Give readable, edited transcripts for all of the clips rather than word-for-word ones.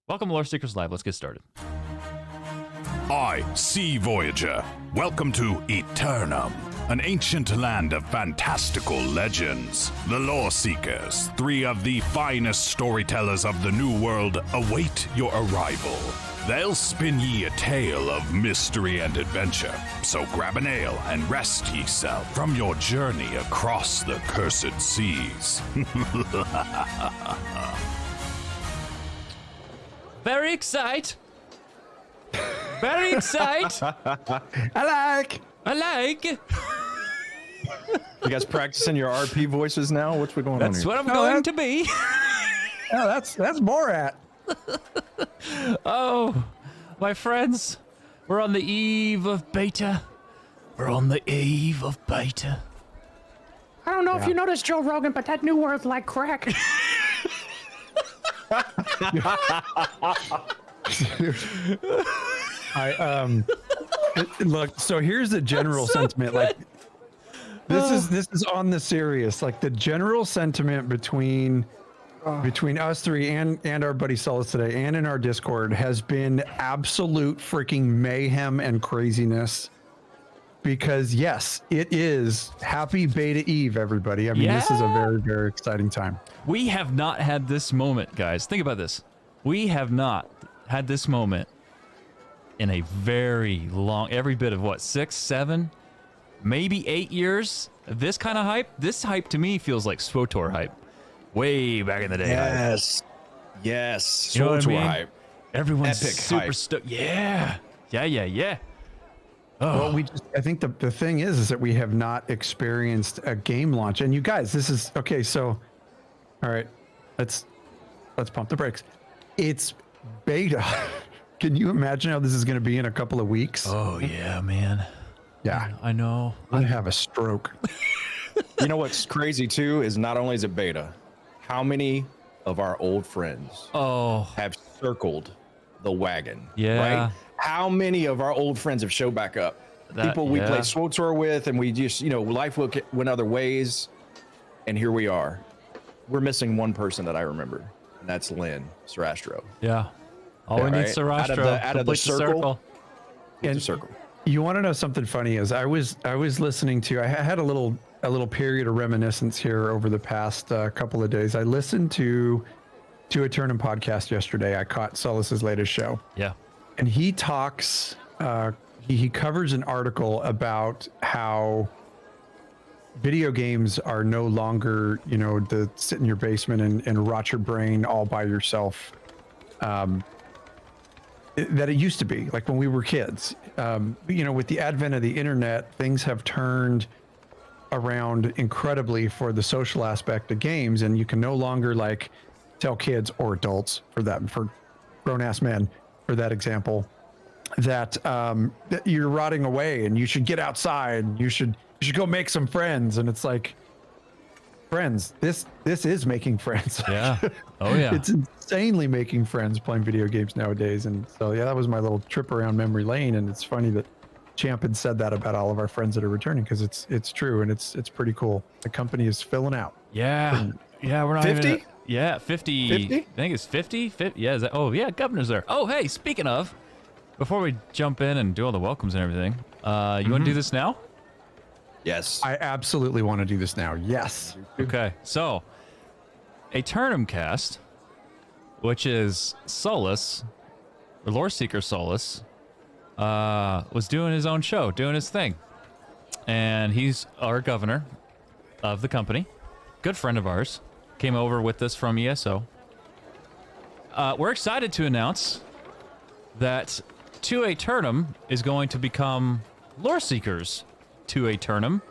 Welcome to Loreseekers Live. Let's get started. I, Sea Voyager, welcome to Eternum, an ancient land of fantastical legends. The Loreseekers, three of the finest storytellers of the New World, await your arrival. They'll spin ye a tale of mystery and adventure, so grab an ale and rest ye-self from your journey across the cursed seas. Very excited. Very excited. I like. You guys practicing your RP voices now? What's going on That's here? what I'm going to be. Oh, that's Borat. Oh, my friends, we're on the eve of beta. We're on the eve of beta. I don't know if you noticed, Joe Rogan, but that new word's like crack. Look, so here's the general sentiment. Like this is on the serious. Like the general sentiment between us three and our buddy Solus today and in our Discord has been absolute freaking mayhem and craziness. Because yes, it is happy beta eve, everybody. I mean, This is a very, very exciting time. We have not had this moment, guys. Think about this. We have not had this moment in a very long, every bit of what, 6, 7, maybe 8 years? This kind of hype? This hype to me feels like Sweetwater hype. Way back in the day. Yes. You know what I mean? Hype. Everyone's Epic super hype. stoked. Yeah. Oh. Well, I think the thing is that we have not experienced a game launch. And you guys, this is okay. So, all right, let's pump the brakes. It's beta. Can you imagine how this is going to be in a couple of weeks? Oh yeah, man. Yeah, I know. I'm gonna have a stroke. You know what's crazy too is not only is it beta, how many of our old friends have circled the wagon? Yeah. Right? How many of our old friends have showed back up? People we played Sweetwater with, and we just, life went other ways, and here we are. We're missing one person that I remember, and that's Lynn Sarastro. Yeah. All we need is Sarastro. Out of the circle. And The circle. you want to know something funny? Is I was listening to. I had a little period of reminiscence here over the past couple of days. I listened to Eternum podcast yesterday. I caught Solus's latest show. Yeah. And he talks, he covers an article about how video games are no longer, the sit in your basement and rot your brain all by yourself. That it used to be, like when we were kids. With the advent of the internet, things have turned around incredibly for the social aspect of games, and you can no longer tell kids or adults for grown-ass men, for that example, that you're rotting away and you should get outside. You should go make some friends. And it's like, friends, this is making friends. Yeah. Oh yeah. It's insanely making friends playing video games nowadays. And so, yeah, that was my little trip around memory lane. And it's funny that Champ had said that about all of our friends that are returning, because it's true. And it's pretty cool. The company is filling out. Yeah. Yeah. We're not 50? even. Yeah, 50. 50? I think it's 50. Yeah, is that, yeah, Governor's there. Oh, hey, speaking of, before we jump in and do all the welcomes and everything, you want to do this now? Yes. I absolutely want to do this now. Yes. Okay, so Eternum cast, which is Solus, the Loreseeker Solus, was doing his own show, doing his thing. And he's our governor of the company, good friend of ours. Came over with us from ESO. We're excited to announce that To Eternum is going to become Loreseekers To Eternum,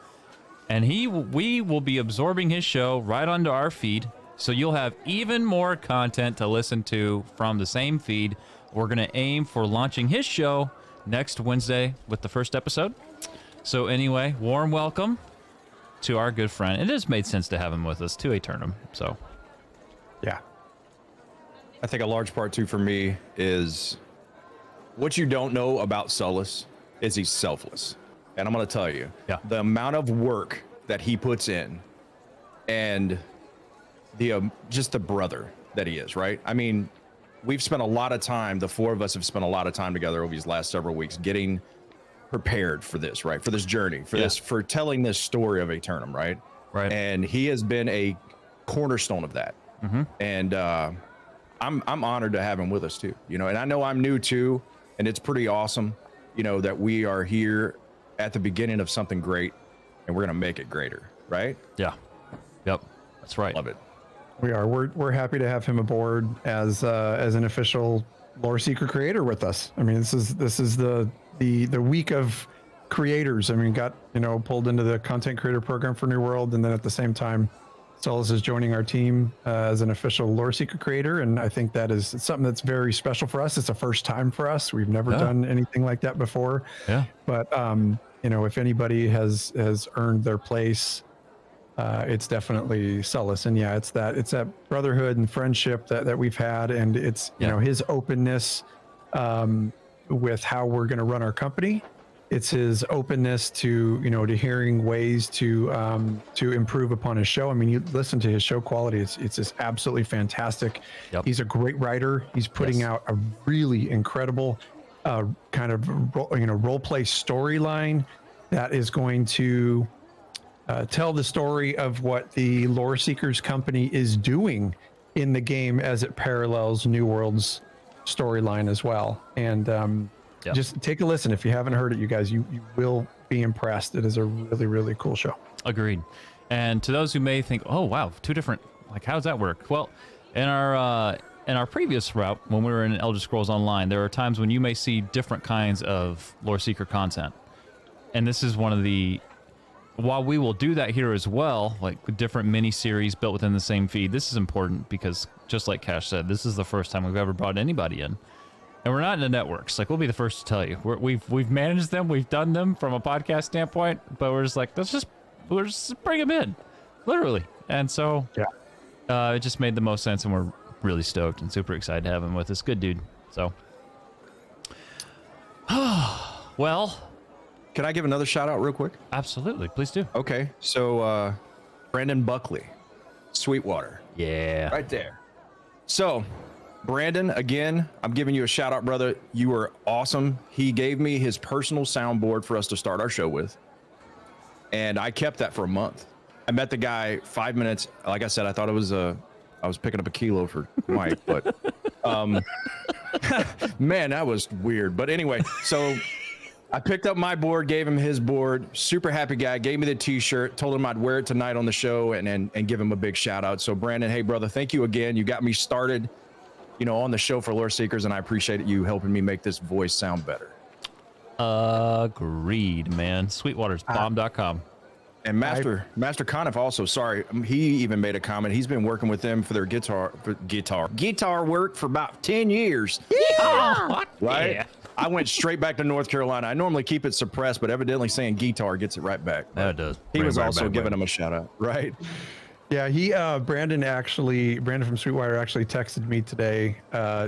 and we will be absorbing his show right onto our feed, so you'll have even more content to listen to from the same feed. We're going to aim for launching his show next Wednesday with the first episode. So anyway, warm welcome to our good friend. It has made sense to have him with us, To Eternum. So, Yeah. I think a large part too for me is what you don't know about Solus is he's selfless. And I'm going to tell you, the amount of work that he puts in and the just the brother that he is, right? I mean, we've spent a lot of time, the four of us have spent a lot of time together over these last several weeks getting prepared for this, right? For this journey, for telling this story of Aeternum, right? Right. And he has been a cornerstone of that. And I'm honored to have him with us too, you know, and I know I'm new too, and it's pretty awesome, you know, that we are here at the beginning of something great and we're going to make it greater, right? Yeah. Yep. That's right. Love it. We are. We're happy to have him aboard as an official Loreseeker creator with us. I mean, this is the week of creators. I mean, got, you know, pulled into the content creator program for New World, and then at the same time, Solus is joining our team as an official Loreseeker creator, and I think that is something that's very special for us. It's a first time for us. We've never done anything like that before. Yeah. But you know, if anybody has earned their place, it's definitely Solus. And yeah, it's that brotherhood and friendship that we've had, and it's you know, his openness with how we're going to run our company. It's his openness to, you know, to hearing ways to improve upon his show. I mean, you listen to his show quality; it's just absolutely fantastic. Yep. He's a great writer. He's putting out a really incredible kind of role play storyline that is going to tell the story of what the Loreseekers company is doing in the game as it parallels New World's storyline as well. And just take a listen. If you haven't heard it, you guys, you will be impressed. It is a really, really cool show. Agreed. And to those who may think, oh, wow, two different, like, how does that work? Well, in our previous route, when we were in Elder Scrolls Online, there are times when you may see different kinds of Loreseeker content. And this is one of the, while we will do that here as well, like with different mini-series built within the same feed, this is important because, just like Cash said, this is the first time we've ever brought anybody in. And we're not in the networks. Like, we'll be the first to tell you. We've managed them. We've done them from a podcast standpoint. But we're just like, let's just bring them in. Literally. And so it just made the most sense. And we're really stoked and super excited to have him with us. Good dude. So. Well. Can I give another shout out real quick? Absolutely. Please do. Okay. So Brandon Buckley, Sweetwater. Yeah. Right there. So Brandon, again, I'm giving you a shout out, brother. You were awesome. He gave me his personal soundboard for us to start our show with. And I kept that for a month. I met the guy 5 minutes. Like I said, I thought I was picking up a kilo for Mike, but man, that was weird. But anyway, so I picked up my board, gave him his board. Super happy guy. Gave me the T-shirt. Told him I'd wear it tonight on the show and give him a big shout out. So Brandon, hey brother, thank you again. You got me started, you know, on the show for Loreseekers, and I appreciate you helping me make this voice sound better. Agreed, man. Sweetwatersbomb.com. And Master Conniff also, sorry, he even made a comment. He's been working with them for their guitar work for about 10 years. Yeah. Right? Yeah. I went straight back to North Carolina. I normally keep it suppressed, but evidently saying guitar gets it right back. That does. He was also giving him a shout out, right? Yeah, Brandon from Sweetwater actually texted me today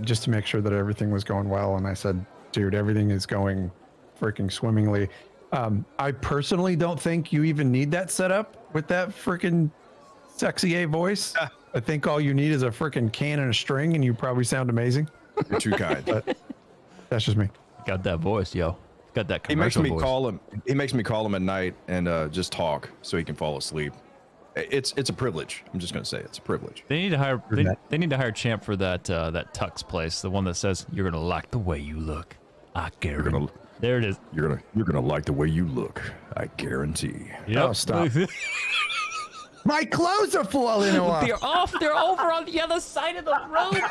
just to make sure that everything was going well. And I said, dude, everything is going freaking swimmingly. I personally don't think you even need that setup with that freaking sexy A voice. I think all you need is a freaking can and a string, and you probably sound amazing. You're too kind. But that's just me. Got that voice, yo. Got that He makes commercial me voice. call him. He makes me call him at night and just talk so he can fall asleep. It's a privilege. I'm just gonna say it's a privilege. They need to hire. They need to hire Champ for that Tux place, the one that says you're gonna like the way you look. I guarantee. There it is. You're gonna like the way you look. I guarantee. Yep. Oh, stop. My clothes are falling off. They're off. They're over on the other side of the road.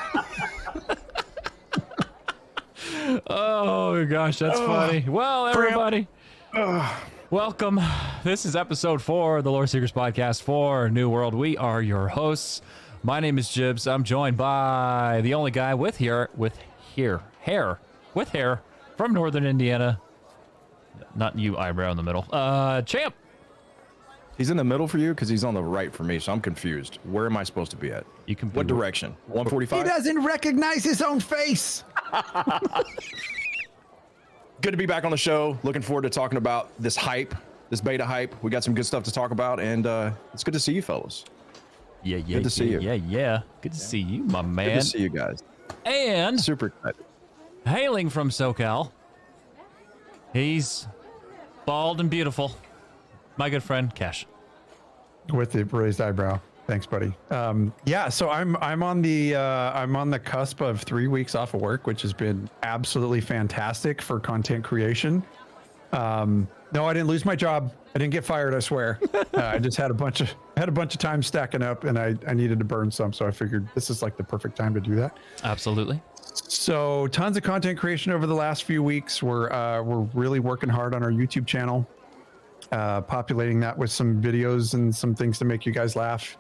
Oh gosh, that's funny. Well, everybody, welcome. This is episode 4 of the Loreseekers podcast for New World. We are your hosts. My name is Jibs. I'm joined by the only guy with hair from Northern Indiana. Not you, eyebrow in the middle. Champ. He's in the middle for you because he's on the right for me, so I'm confused. Where am I supposed to be at? You can. What direction? 145. He doesn't recognize his own face. Good to be back on the show. Looking forward to talking about this beta hype. We got some good stuff to talk about, and it's good to see you fellas. Yeah. Good to see you. Yeah. Good to see you, my man. Good to see you guys. And Super excited. hailing from SoCal, he's bald and beautiful. My good friend, Cash. With the raised eyebrow. Thanks, buddy. Yeah, so I'm on the cusp of 3 weeks off of work, which has been absolutely fantastic for content creation. No, I didn't lose my job. I didn't get fired, I swear. I just had a bunch of time stacking up, and I needed to burn some, so I figured this is like the perfect time to do that. Absolutely. So tons of content creation over the last few weeks. We're really working hard on our YouTube channel, populating that with some videos and some things to make you guys laugh.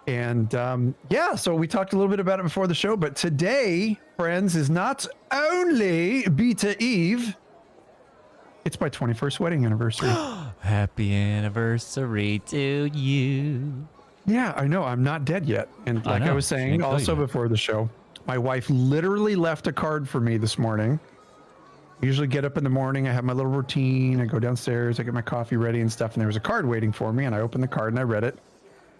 And yeah, so we talked a little bit about it before the show, but today, friends, is not only Beta Eve, it's my 21st wedding anniversary. Happy anniversary to you. Yeah, I know. I'm not dead yet. And like I was saying also before the show, my wife literally left a card for me this morning. Usually get up in the morning, I have my little routine, I go downstairs, I get my coffee ready and stuff, and there was a card waiting for me, and I opened the card and I read it.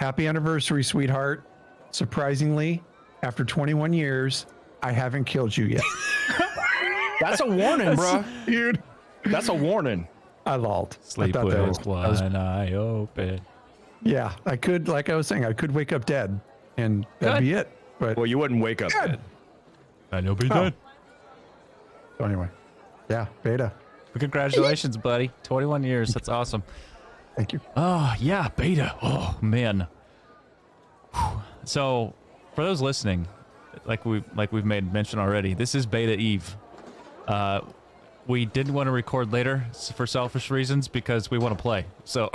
Happy anniversary, sweetheart. Surprisingly, after 21 years, I haven't killed you yet. That's a warning, bro. Dude. That's a warning. I lolled. Sleep I with one eye open. Yeah, I could, like I was saying, I could wake up dead and that'd be it. But Well, you wouldn't wake up dead. And you'll be dead. So anyway, yeah, beta. But congratulations, buddy. 21 years. That's awesome. Thank you. Oh, yeah, beta. Oh, man. Whew. So, for those listening, like we've made mention already, this is Beta Eve. We didn't want to record later for selfish reasons because we want to play. So,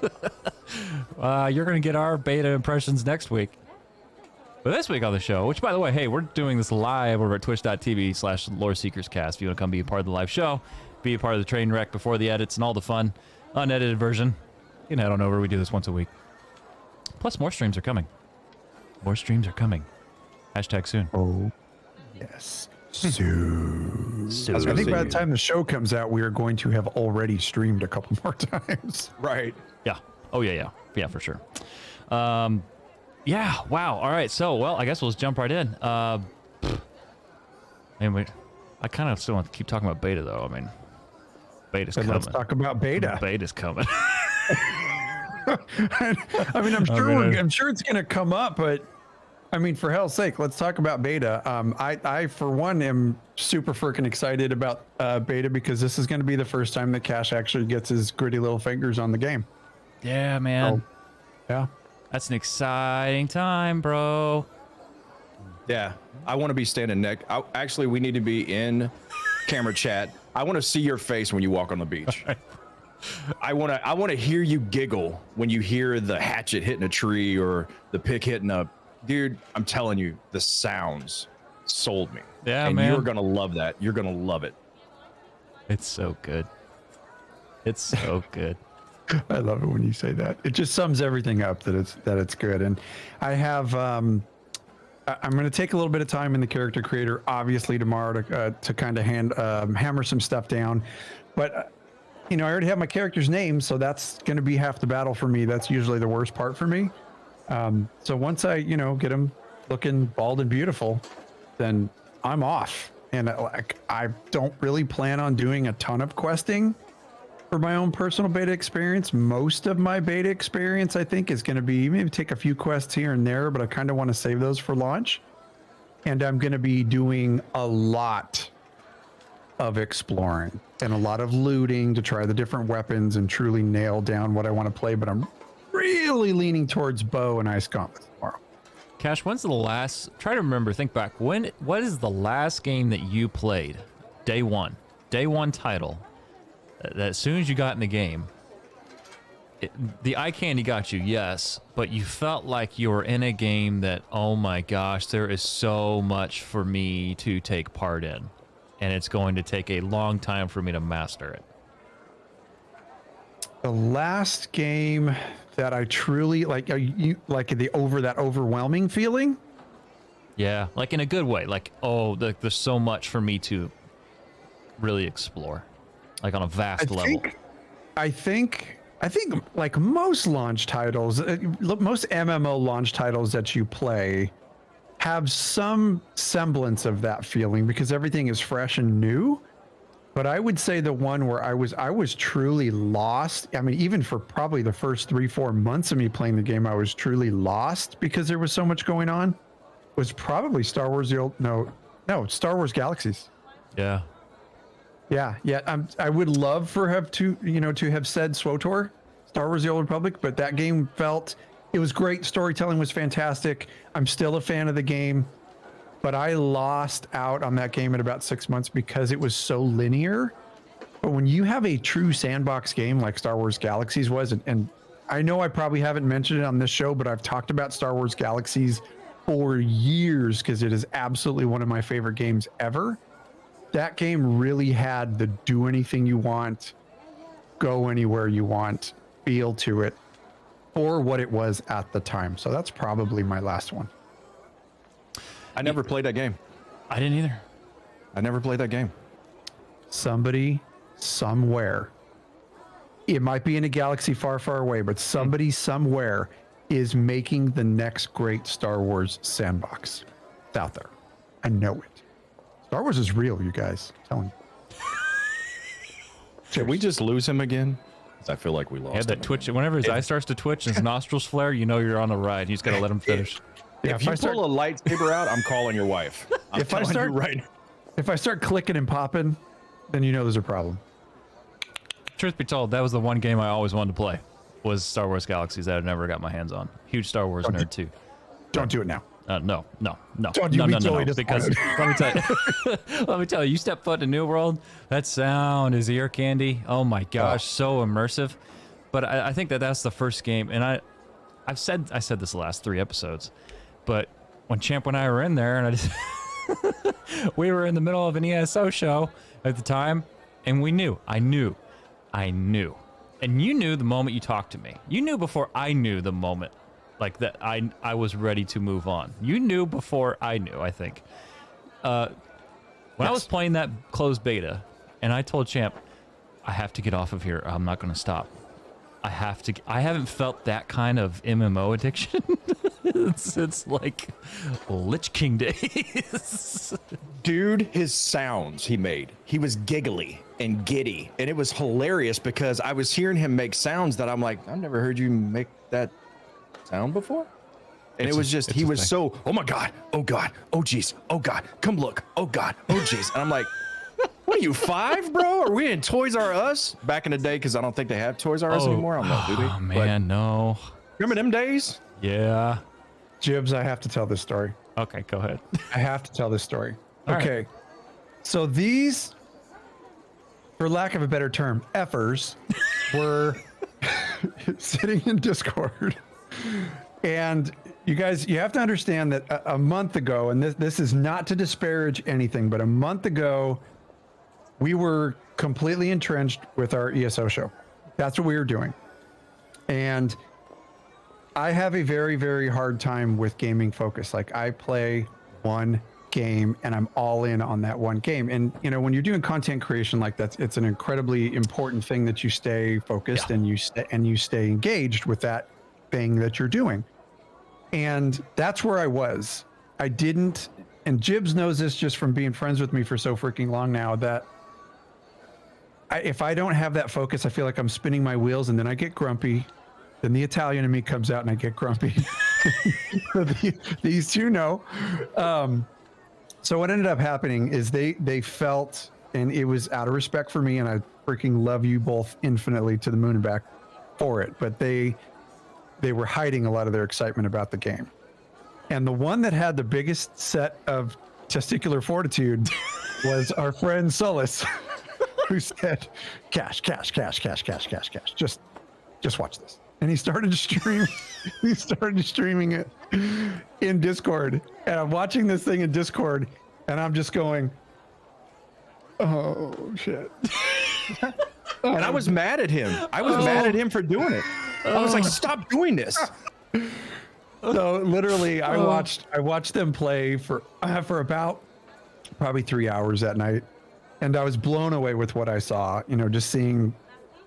you're going to get our beta impressions next week. But this week on the show, which, by the way, hey, we're doing this live over at twitch.tv/LoreSeekersCast. If you want to come be a part of the live show, be a part of the train wreck before the edits and all the fun, unedited version, you can head on over. We do this once a week. Plus, more streams are coming. More streams are coming. Hashtag soon. Oh, yes. Soon. I think by the time the show comes out, we are going to have already streamed a couple more times. Right. Yeah. Oh, yeah. Yeah, for sure. Yeah. Wow. All right. So, well, I guess we'll just jump right in. Anyway, I kind of still want to keep talking about beta, though. I mean, beta's coming. Let's talk about beta. Beta's coming. I mean, I'm sure it's going to come up, but I mean, for hell's sake, let's talk about beta. I for one, am super freaking excited about beta because this is going to be the first time that Cash actually gets his gritty little fingers on the game. Yeah, man. Yeah. That's an exciting time, bro. Yeah. I want to be standing next. Actually, we need to be in camera chat. I want to see your face when you walk on the beach. I want to hear you giggle when you hear the hatchet hitting a tree or the pick hitting a dude. I'm telling you, the sounds sold me. Yeah, and man. You're gonna love that. You're gonna love it. It's so good. It's so good. I love it when you say that. It just sums everything up that it's good. And I have I'm going to take a little bit of time in the character creator, obviously tomorrow to kind of hammer some stuff down. But I already have my character's name, so that's going to be half the battle for me. That's usually the worst part for me. So once I get him looking bald and beautiful, then I'm off. And I don't really plan on doing a ton of questing for my own personal beta experience. Most of my beta experience, I think, is going to be maybe take a few quests here and there, but I kind of want to save those for launch. And I'm going to be doing a lot of exploring and a lot of looting to try the different weapons and truly nail down what I want to play. But I'm really leaning towards bow and ice gauntlets tomorrow. Cash, when's the last? Try to remember. Think back. What is the last game that you played? Day one title. That as soon as you got in the game, the eye candy got you, yes, but you felt like you were in a game that, oh my gosh, there is so much for me to take part in, and it's going to take a long time for me to master it. The last game that I truly like, that overwhelming feeling. Yeah, like in a good way. Like, oh, there's so much for me to really explore, like on a vast level. I think like most launch titles, most MMO launch titles that you play have some semblance of that feeling because everything is fresh and new. But I would say the one where I was truly lost. I mean, even for probably the first 3-4 months of me playing the game, I was truly lost because there was so much going on. Was probably Star Wars Star Wars Galaxies. Yeah. Yeah. I would love to have said SWTOR, Star Wars: The Old Republic, but that game it was great. Storytelling was fantastic. I'm still a fan of the game. But I lost out on that game in about 6 months because it was so linear. But when you have a true sandbox game like Star Wars Galaxies was, and I know I probably haven't mentioned it on this show, but I've talked about Star Wars Galaxies for years because it is absolutely one of my favorite games ever. That game really had the do anything you want, go anywhere you want, feel to it for what it was at the time. So that's probably my last one. I never played that game. I didn't either. I never played that game. Somebody somewhere, it might be in a galaxy far, far away, but somebody somewhere is making the next great Star Wars sandbox. It's out there. I know it. Star Wars is real, you guys. I'm telling you. Did we just lose him again? 'Cause I feel like we lost Yeah, that him twitch. again. Whenever his eye starts to twitch and his nostrils flare, you know you're on a ride. You just got to let him finish. Yeah, If you pull a lightsaber out, I'm calling your wife. If I start clicking and popping, then you know there's a problem. Truth be told, that was the one game I always wanted to play. Was Star Wars Galaxies that I never got my hands on. Huge Star Wars nerd too. Don't do it now. No. Don't you be totally Because disappointed. let me tell you, you step foot in New World, that sound is ear candy. Oh my gosh, so immersive. But I think that's the first game, and I said this the last 3 episodes, but when Champ and I were in there, and we were in the middle of an ESO show at the time, and I knew, and you knew the moment you talked to me. You knew before I knew the moment, like that I was ready to move on. You knew before I knew, I think. When I was playing that closed beta, and I told Champ, I have to get off of here. I'm not going to stop. I haven't felt that kind of MMO addiction since like Lich King days. Dude, his sounds he made, he was giggly and giddy, and it was hilarious because I was hearing him make sounds that I'm like, I've never heard you make that sound before. And it was just, he was so, oh my God, oh God, oh geez, oh God, come look, oh God, oh geez. And I'm like, what are you, 5, bro? Are we in Toys R Us? Back in the day, because I don't think they have Toys R Us anymore. I don't know, do they? Oh man, no. Remember them days? Yeah. Jibs, I have to tell this story. Okay, go ahead. I have to tell this story. All Okay. right. So these, for lack of a better term, effers were sitting in Discord. And you guys, you have to understand that a month ago, and this is not to disparage anything, but a month ago, we were completely entrenched with our ESO show. That's what we were doing. And I have a very, very hard time with gaming focus. Like I play one game and I'm all in on that one game. And you know, when you're doing content creation like that, it's an incredibly important thing that you stay focused and you stay engaged with that thing that you're doing. And that's where I was. I didn't, and Jibs knows this just from being friends with me for so freaking long now, that if I don't have that focus, I feel like I'm spinning my wheels and then I get grumpy. Then the Italian in me comes out and I get grumpy. These two know. So what ended up happening is they felt, and it was out of respect for me, and I freaking love you both infinitely to the moon and back for it, but they were hiding a lot of their excitement about the game. And the one that had the biggest set of testicular fortitude was our friend Solus, who said, cash. Just watch this. And he started streaming it in Discord. And I'm watching this thing in Discord and I'm just going, oh shit. And I was mad at him. I was mad at him for doing it. I was like, stop doing this. So literally I watched them play for about probably 3 hours that night. And I was blown away with what I saw, you know, just seeing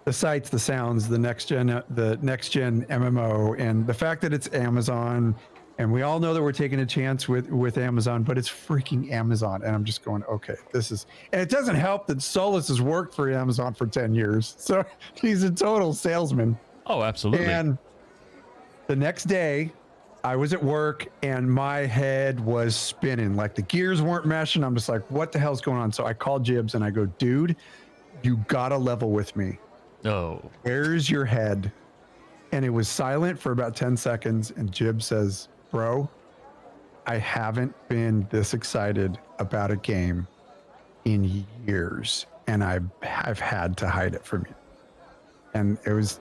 the sights, the sounds, the next gen MMO, and the fact that it's Amazon And we all know that we're taking a chance with Amazon, but it's freaking Amazon. And I'm just going, okay, this is, and it doesn't help that Solus has worked for Amazon for 10 years. So he's a total salesman. Oh, absolutely. And the next day I was at work and my head was spinning, like the gears weren't meshing. I'm just like, what the hell's going on? So I called Jibs and I go, dude, you gotta level with me. Oh, Where's your head? And it was silent for about 10 seconds. And Jib says, bro, I haven't been this excited about a game in years. And I've had to hide it from you. And it was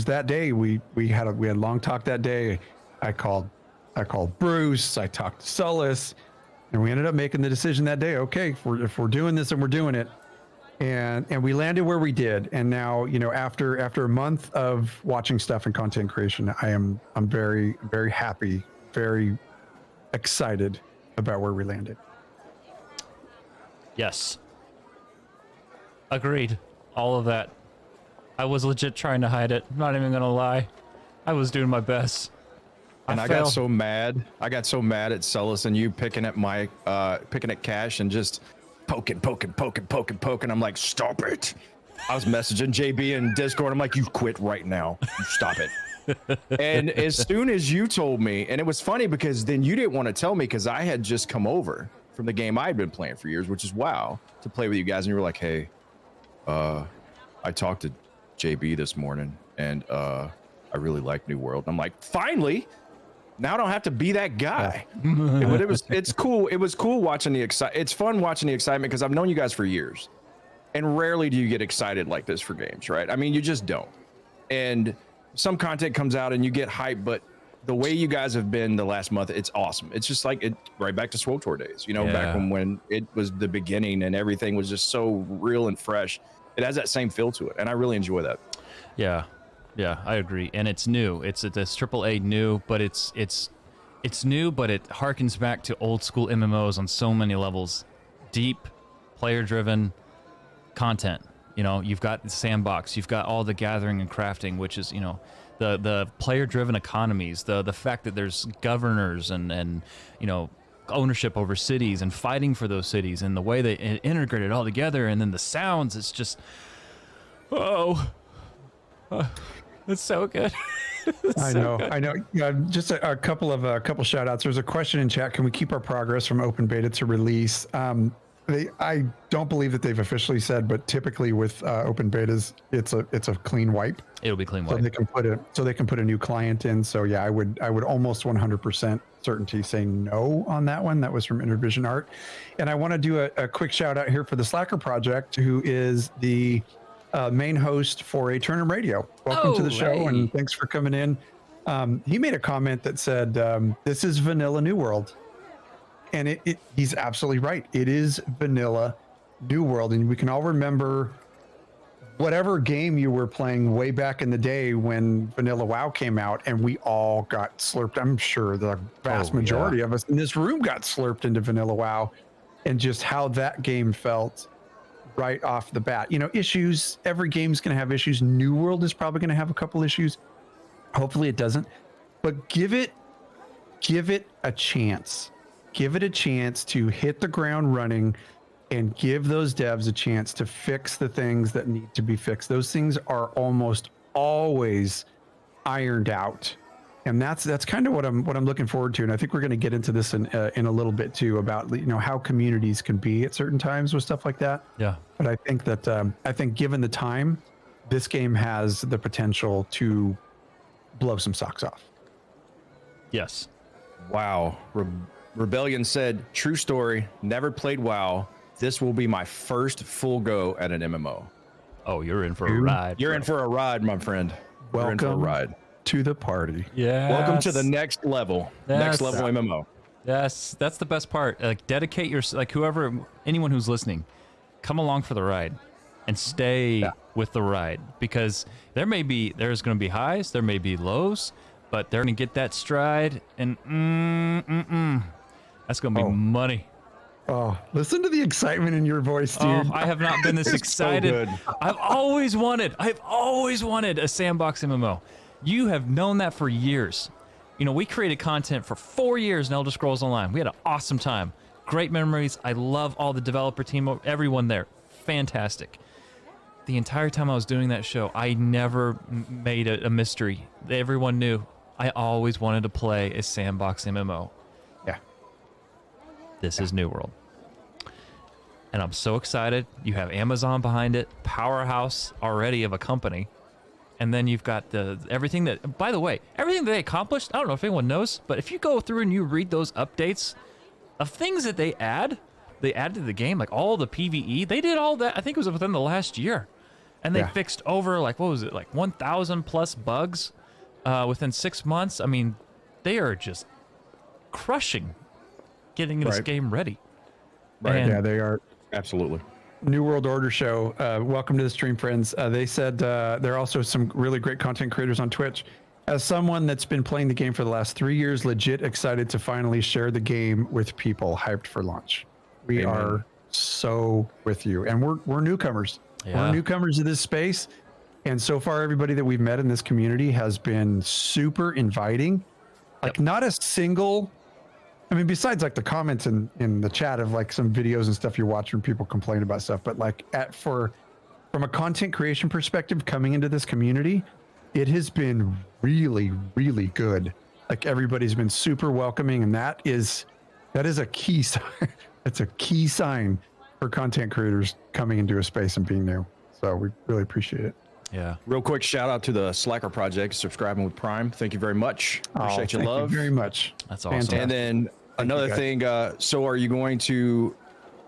that day we had a long talk that day. I called Bruce, I talked to Solus, and we ended up making the decision that day. Okay, if we're doing this and we're doing it. And we landed where we did. And now, you know, after a month of watching stuff and content creation, I'm very, very happy, very excited about where we landed. yes. Agreed. All of that. I was legit trying to hide it. I'm not even gonna lie. I was doing my best. And I got so mad. I got so mad at Solus and you picking at Cash and just poking. I'm like, stop it. I was messaging JB in Discord. I'm like, you quit right now. You stop it. And as soon as you told me, and it was funny because then you didn't want to tell me because I had just come over from the game I'd been playing for years, which is WoW, to play with you guys. And you were like, hey, I talked to JB this morning and I really like New World. And I'm like, finally, now I don't have to be that guy. But it's cool. It was cool watching the excitement. It's fun watching the excitement because I've known you guys for years. And rarely do you get excited like this for games, right? I mean, you just don't. And some content comes out and you get hyped, but the way you guys have been the last month, it's awesome. It's just like right back to Sweetwater days, you know, back when it was the beginning and everything was just so real and fresh. It has that same feel to it, and I really enjoy that. Yeah, I agree. And it's new. It's AAA new, but it's new, but it harkens back to old school MMOs on so many levels. Deep, player-driven content. You know, you've got the sandbox, you've got all the gathering and crafting, which is, you know, the player-driven economies, the fact that there's governors and you know, ownership over cities and fighting for those cities and the way they integrate it all together, and then the sounds, it's just, it's so good. I know. Yeah, just a couple shout outs. There's a question in chat. Can we keep our progress from open beta to release? I don't believe that they've officially said, but typically with open betas, it's a clean wipe. It'll be clean wipe. So they can put a new client in. So yeah, I would almost 100% certainty say no on that one. That was from Intervision Art. And I want to do a quick shout out here for the Slacker Project, who is the main host for Eternum Radio. Welcome to the show, and thanks for coming in. He made a comment that said, this is vanilla New World. And he's absolutely right. It is vanilla New World. And we can all remember whatever game you were playing way back in the day when Vanilla WoW came out, and we all got slurped. I'm sure the vast majority of us in this room got slurped into Vanilla WoW, and just how that game felt right off the bat. You know, issues, every game's going to have issues. New World is probably going to have a couple issues. Hopefully it doesn't. But give it a chance. Give it a chance to hit the ground running and give those devs a chance to fix the things that need to be fixed. Those things are almost always ironed out. And that's kind of what I'm looking forward to. And I think we're going to get into this in a little bit too, about, you know, how communities can be at certain times with stuff like that. Yeah. But I think that given the time, this game has the potential to blow some socks off. Yes. Wow. Rebellion said, true story, never played WoW. This will be my first full go at an MMO. Oh, you're in for a ride. You're in for a ride, my friend. You're in for a ride. To the party. Yeah. Welcome to the next level. Next level MMO. Yes, that's the best part. Like, dedicate your, like, anyone who's listening, come along for the ride and stay with the ride, because there's going to be highs, there may be lows, but they're going to get that stride, and that's going to be money. Oh, listen to the excitement in your voice, dude. Oh, I have not been this excited. So I've always wanted a sandbox MMO. You have known that for years. You know, we created content for 4 years in Elder Scrolls Online. We had an awesome time. Great memories. I love all the developer team, everyone there. Fantastic. The entire time I was doing that show, I never made a mystery. Everyone knew I always wanted to play a sandbox MMO. Yeah. This is New World. And I'm so excited. You have Amazon behind it, powerhouse already of a company. And then you've got everything that, by the way, everything that they accomplished, I don't know if anyone knows, but if you go through and you read those updates of things that they add to the game, like all the PvE, they did all that, I think it was within the last year. And they fixed over, like, what was it, like 1,000 plus bugs within 6 months. I mean, they are just crushing getting this game ready. Right. And Yeah, they are. Absolutely. New World Order show. Welcome to the stream, friends. They said there are also some really great content creators on Twitch. As someone that's been playing the game for the last 3 years, legit excited to finally share the game with people, hyped for launch. We are so with you, and we're newcomers. Yeah. We're newcomers to this space, and so far, everybody that we've met in this community has been super inviting. Like, not a single. I mean, besides like the comments in the chat of like some videos and stuff you're watching, people complain about stuff, but like from a content creation perspective, coming into this community, it has been really, really good. Like, everybody's been super welcoming, and that is a key sign. It's a key sign for content creators coming into a space and being new. So we really appreciate it. Yeah. Real quick shout out to the Slacker Project, subscribing with Prime. Thank you very much. Appreciate your Thank love. you very much. That's awesome. Fantastic. And then another thing, so are you going to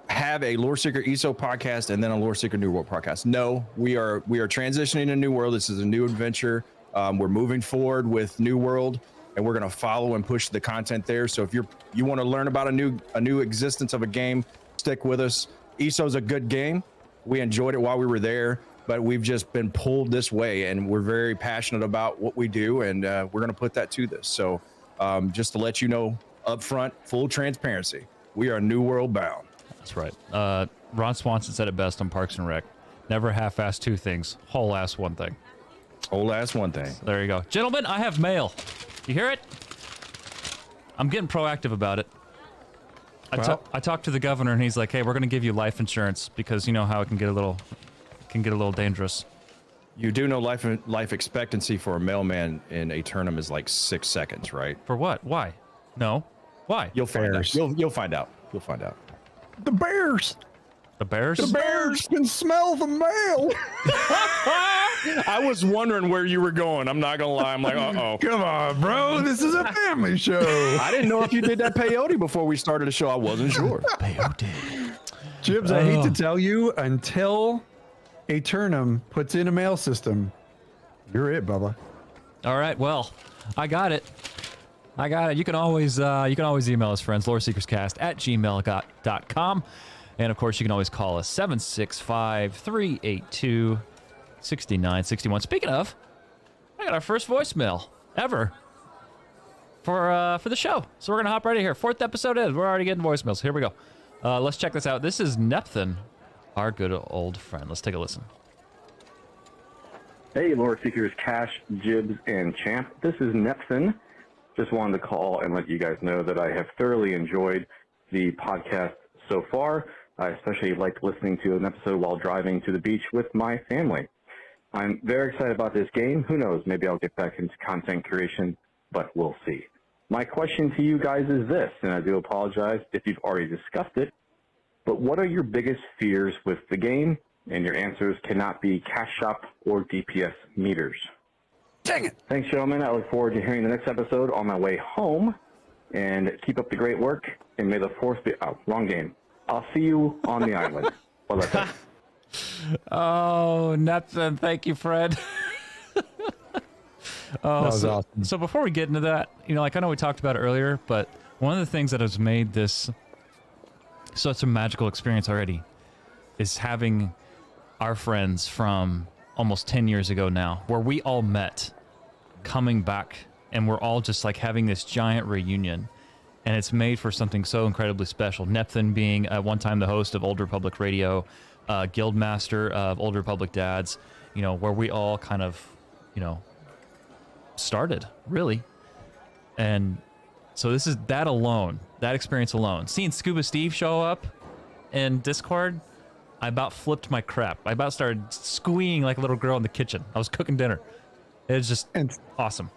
have a Loreseeker ESO podcast and then a Loreseeker New World podcast? No, we are transitioning to New World. This is a new adventure. We're moving forward with New World, and we're going to follow and push the content there. So if you want to learn about a new existence of a game, stick with us. ESO is a good game. We enjoyed it while we were there, but we've just been pulled this way, and we're very passionate about what we do, and we're going to put that to this. So just to let you know up front, full transparency, we are New World bound. That's right. Ron Swanson said it best on Parks and Rec. Never half-ass two things, whole-ass one thing. Whole-ass one thing. So there you go. Gentlemen, I have mail. You hear it? I'm getting proactive about it. I talked to the governor, and he's like, hey, we're going to give you life insurance because you know how it can get a little dangerous. You do know life expectancy for a mailman in a tournament is like 6 seconds, right? For what? Why? No. Why? You'll find out. You'll find out. You'll find out. The bears. The bears? The bears can smell the mail. I was wondering where you were going. I'm not gonna lie. I'm like, uh-oh. Come on, bro. This is a family show. I didn't know if you did that peyote before we started the show. I wasn't sure. Peyote. Jibs, I hate to tell you, until Aeternum puts in a mail system, you're it, Bubba. All right. Well, I got it. You can always email us, friends, loreseekerscast@gmail.com. And of course, you can always call us 765-382-6961. Speaking of, I got our first voicemail ever for the show. So we're gonna hop right in here. 4th episode in. We're already getting voicemails. Here we go. Let's check this out. This is Nepthan, our good old friend. Let's take a listen. Hey, Loreseekers, Cash, Jibs, and Champ. This is Nepthan. Just wanted to call and let you guys know that I have thoroughly enjoyed the podcast so far. I especially liked listening to an episode while driving to the beach with my family. I'm very excited about this game. Who knows, maybe I'll get back into content creation, but we'll see. My question to you guys is this, and I do apologize if you've already discussed it, but what are your biggest fears with the game? And your answers cannot be cash shop or DPS meters. Dang it. Thanks, gentlemen. I look forward to hearing the next episode on my way home. And keep up the great work. And may the force be... Oh, wrong game. I'll see you on the island. Well, that's it. Oh, Nepthan, thank you, Fred. That was awesome. So before we get into that, like I know we talked about it earlier, but one of the things that has made this such a magical experience already is having our friends from almost 10 years ago now, where we all met, coming back, and we're all just like having this giant reunion. And it's made for something so incredibly special. Nepthan being at one time the host of Old Republic Radio, Guildmaster of Old Republic Dads, where we all kind of, started, really. And so this is that alone, that experience alone. Seeing Scuba Steve show up in Discord, I about flipped my crap. I about started squeeing like a little girl in the kitchen. I was cooking dinner. It was just awesome.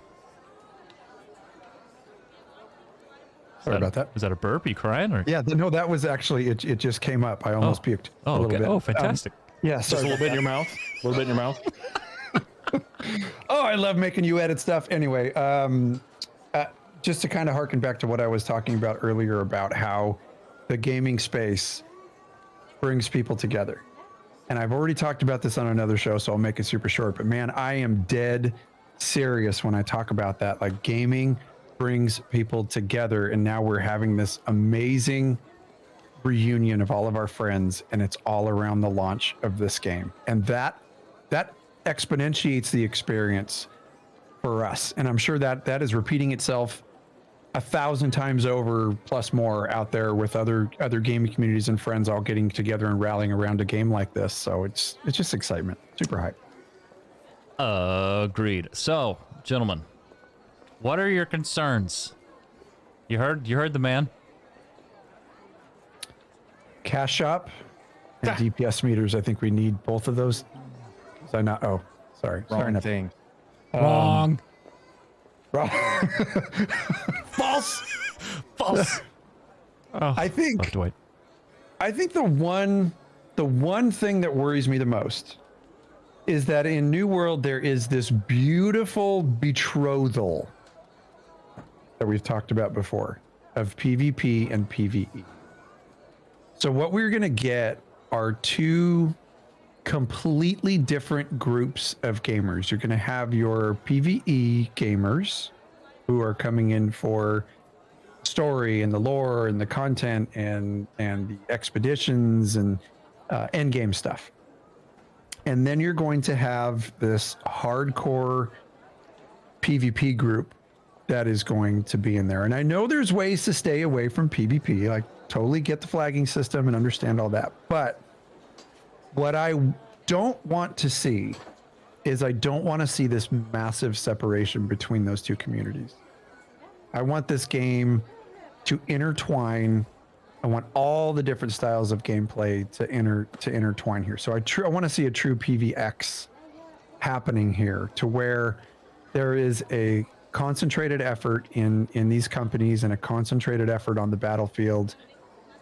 Sorry about that. Was that a burp? Are you crying? Or? Yeah, no, that was actually, it just came up. I almost puked a little bit. Oh, fantastic. Yeah, Just sorry. a little bit in your mouth. A little bit in your mouth. Oh, I love making you edit stuff. Anyway, just to kind of harken back to what I was talking about earlier about how the gaming space brings people together. And I've already talked about this on another show, so I'll make it super short. But man, I am dead serious when I talk about that. Like, gaming brings people together, and now we're having this amazing reunion of all of our friends, and it's all around the launch of this game. And that exponentiates the experience for us. And I'm sure that is repeating itself 1,000 times over plus more out there with other gaming communities and friends all getting together and rallying around a game like this. So it's just excitement. Super hype. Agreed. So, gentlemen, what are your concerns? You heard the man. Cash shop and DPS meters. I think we need both of those. Was I not? Oh, sorry. Wrong thing. Wrong. False. False. Oh, I think Dwight. the one thing that worries me the most is that in New World there is this beautiful betrothal that we've talked about before of PvP and PvE. So what we're going to get are two completely different groups of gamers. You're going to have your PvE gamers who are coming in for story and the lore and the content and the expeditions and end game stuff. And then you're going to have this hardcore PvP group that is going to be in there. And I know there's ways to stay away from PvP. Like, totally get the flagging system and understand all that. But what I don't want to see is I don't want to see this massive separation between those two communities. I want this game to intertwine. I want all the different styles of gameplay to intertwine here. So I want to see a true PvX happening here, to where there is a concentrated effort in these companies and a concentrated effort on the battlefield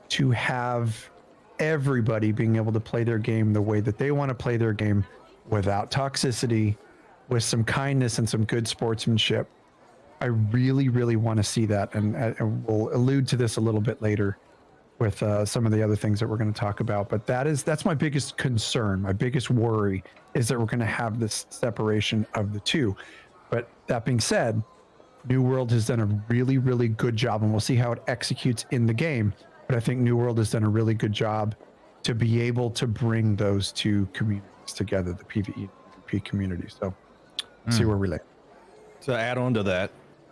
to have everybody being able to play their game the way that they want to play their game, without toxicity, with some kindness and some good sportsmanship. I really, really want to see that, and we'll allude to this a little bit later with some of the other things that we're going to talk about. But that's my biggest concern. My biggest worry is that we're going to have this separation of the two. But that being said, New World has done a really, really good job, and we'll see how it executes in the game. But I think New World has done a really good job to be able to bring those two communities together, the PvE and PvP community. So see where we lay. To add on to that,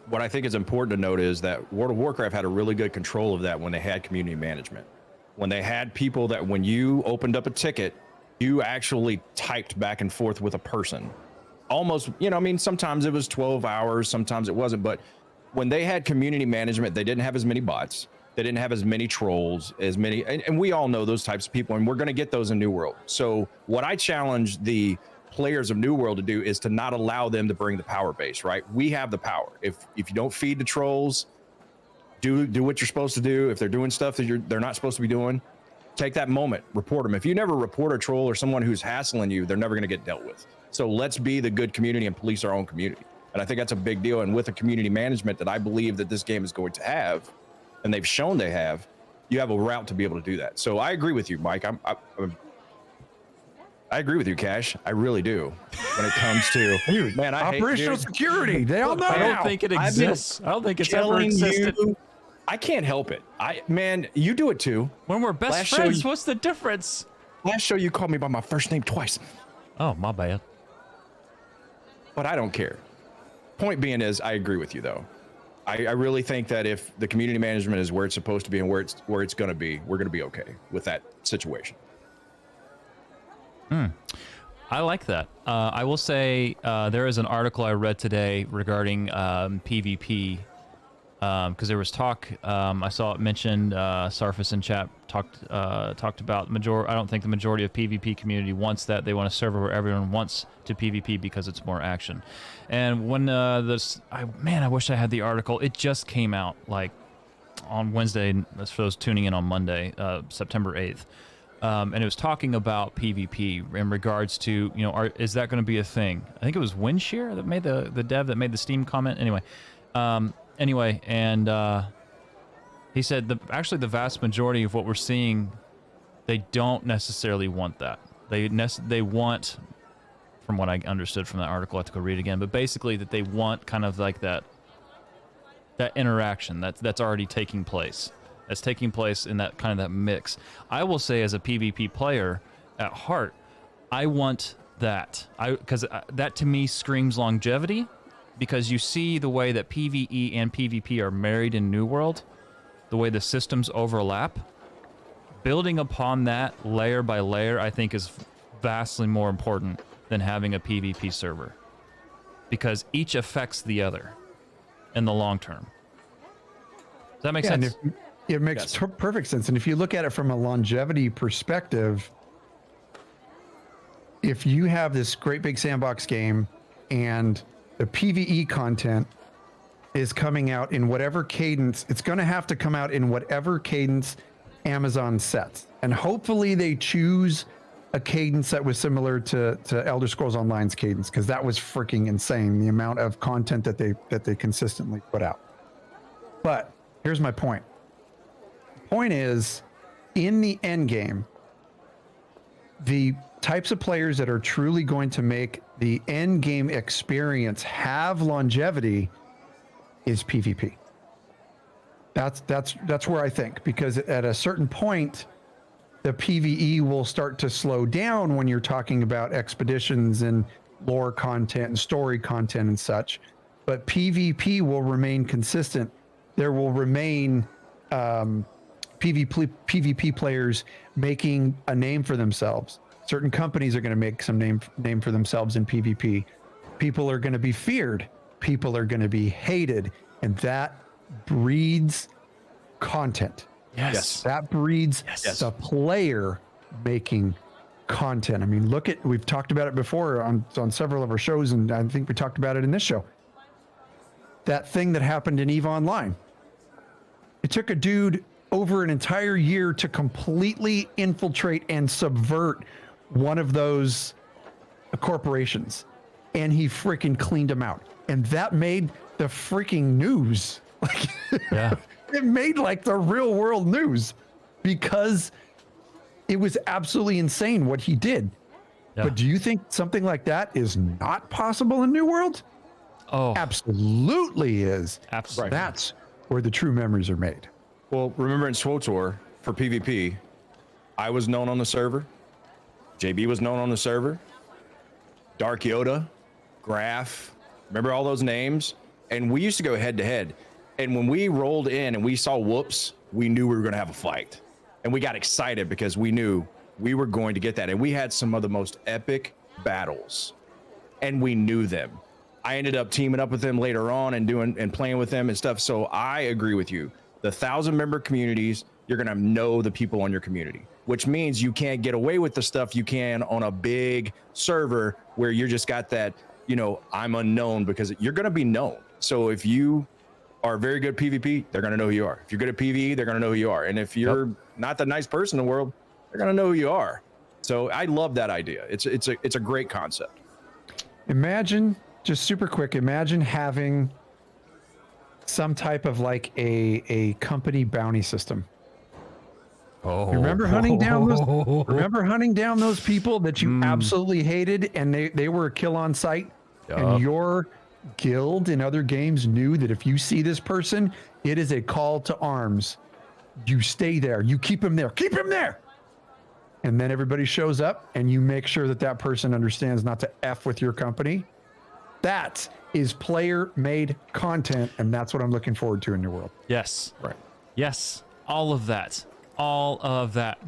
what I think is important to note is that World of Warcraft had a really good control of that when they had community management. When they had people that when you opened up a ticket, you actually typed back and forth with a person. Almost, sometimes it was 12 hours, sometimes it wasn't. But when they had community management, they didn't have as many bots. They didn't have as many trolls, and we all know those types of people, and we're going to get those in New World. So what I challenge the players of New World to do is to not allow them to bring the power base, right? We have the power. If you don't feed the trolls, do what you're supposed to do. If they're doing stuff that they're not supposed to be doing, take that moment, report them. If you never report a troll or someone who's hassling you, they're never going to get dealt with. So let's be the good community and police our own community. And I think that's a big deal. And with the community management that I believe that this game is going to have, and they've shown they have, you have a route to be able to do that. So I agree with you, Mike. I agree with you, Cash. I really do. When it comes to man, Operational security. They all know. I don't think it exists. I don't think it's ever existed. I can't help it. You do it too. When we're best friends, what's the difference? Last show you called me by my first name twice. Oh, my bad. But I don't care. Point being is, I agree with you though. I really think that if the community management is where it's supposed to be and where it's going to be, we're going to be okay with that situation. I like that. I will say there is an article I read today regarding PvP because there was talk. I saw it mentioned. Sarfus and chat talked about I don't think the majority of PvP community wants that. They want a server where everyone wants to PvP because it's more action. And when I wish I had the article. It just came out like on Wednesday. That's for those tuning in on Monday, September 8th. And it was talking about PvP in regards to, is that going to be a thing? I think it was Windshear that made the dev that made the Steam comment. Anyway, and he said actually the vast majority of what we're seeing, they don't necessarily want that. They want, from what I understood from that article, I have to go read it again, but basically that they want kind of like that interaction that's already taking place. That's taking place in that kind of that mix. I will say, as a PvP player at heart, I want that. Because that to me screams longevity, because you see the way that PvE and PvP are married in New World, the way the systems overlap. Building upon that layer by layer, I think, is vastly more important than having a PvP server, because each affects the other in the long term. Does that make sense? It makes perfect sense. And if you look at it from a longevity perspective, if you have this great big sandbox game and the PvE content is coming out in whatever cadence, it's going to have to come out in whatever cadence Amazon sets. And hopefully they choose a cadence that was similar to Elder Scrolls Online's cadence, because that was freaking insane, the amount of content that they consistently put out. But here's my point. Point is, in the end game, the types of players that are truly going to make the end game experience have longevity is PvP. That's where I think, because at a certain point, the PvE will start to slow down when you're talking about expeditions and lore content and story content and such, but PvP will remain consistent. There will remain PvP players making a name for themselves. Certain companies are going to make some name for themselves in PvP. People are going to be feared. People are going to be hated, and that breeds content. Yes. That breeds the player making content. I mean, we've talked about it before on several of our shows, and I think we talked about it in this show. That thing that happened in EVE Online. It took a dude over an entire year to completely infiltrate and subvert one of those corporations, and he freaking cleaned them out, and that made the freaking news. Like, it made like the real world news, because it was absolutely insane what he did. But do you think something like that is not possible in New World? Oh, absolutely is. Absolutely. That's where the true memories are made. Well, remember in Sweetwater for PvP, I was known on the server. JB was known on the server. Dark Yoda, Graph, remember all those names? And we used to go head to head. And when we rolled in and we saw whoops, we knew we were going to have a fight. And we got excited because we knew we were going to get that. And we had some of the most epic battles, and we knew them. I ended up teaming up with them later on and playing with them and stuff. So I agree with you. The 1,000-member communities, you're going to know the people on your community, which means you can't get away with the stuff you can on a big server where you're just got that, I'm unknown, because you're going to be known. So if you are very good at PvP, they're going to know who you are. If you're good at PvE, they're going to know who you are. And if you're not the nice person in the world, they're going to know who you are. So I love that idea. It's a great concept. Imagine, just super quick, imagine having some type of like a company bounty system. Remember hunting down those people that you absolutely hated, and they were a kill on sight, and your guild in other games knew that if you see this person, it is a call to arms. You stay there. You keep him there. Keep him there. And then everybody shows up, and you make sure that person understands not to F with your company. That is player-made content, and that's what I'm looking forward to in New World. Yes. Right. Yes. All of that.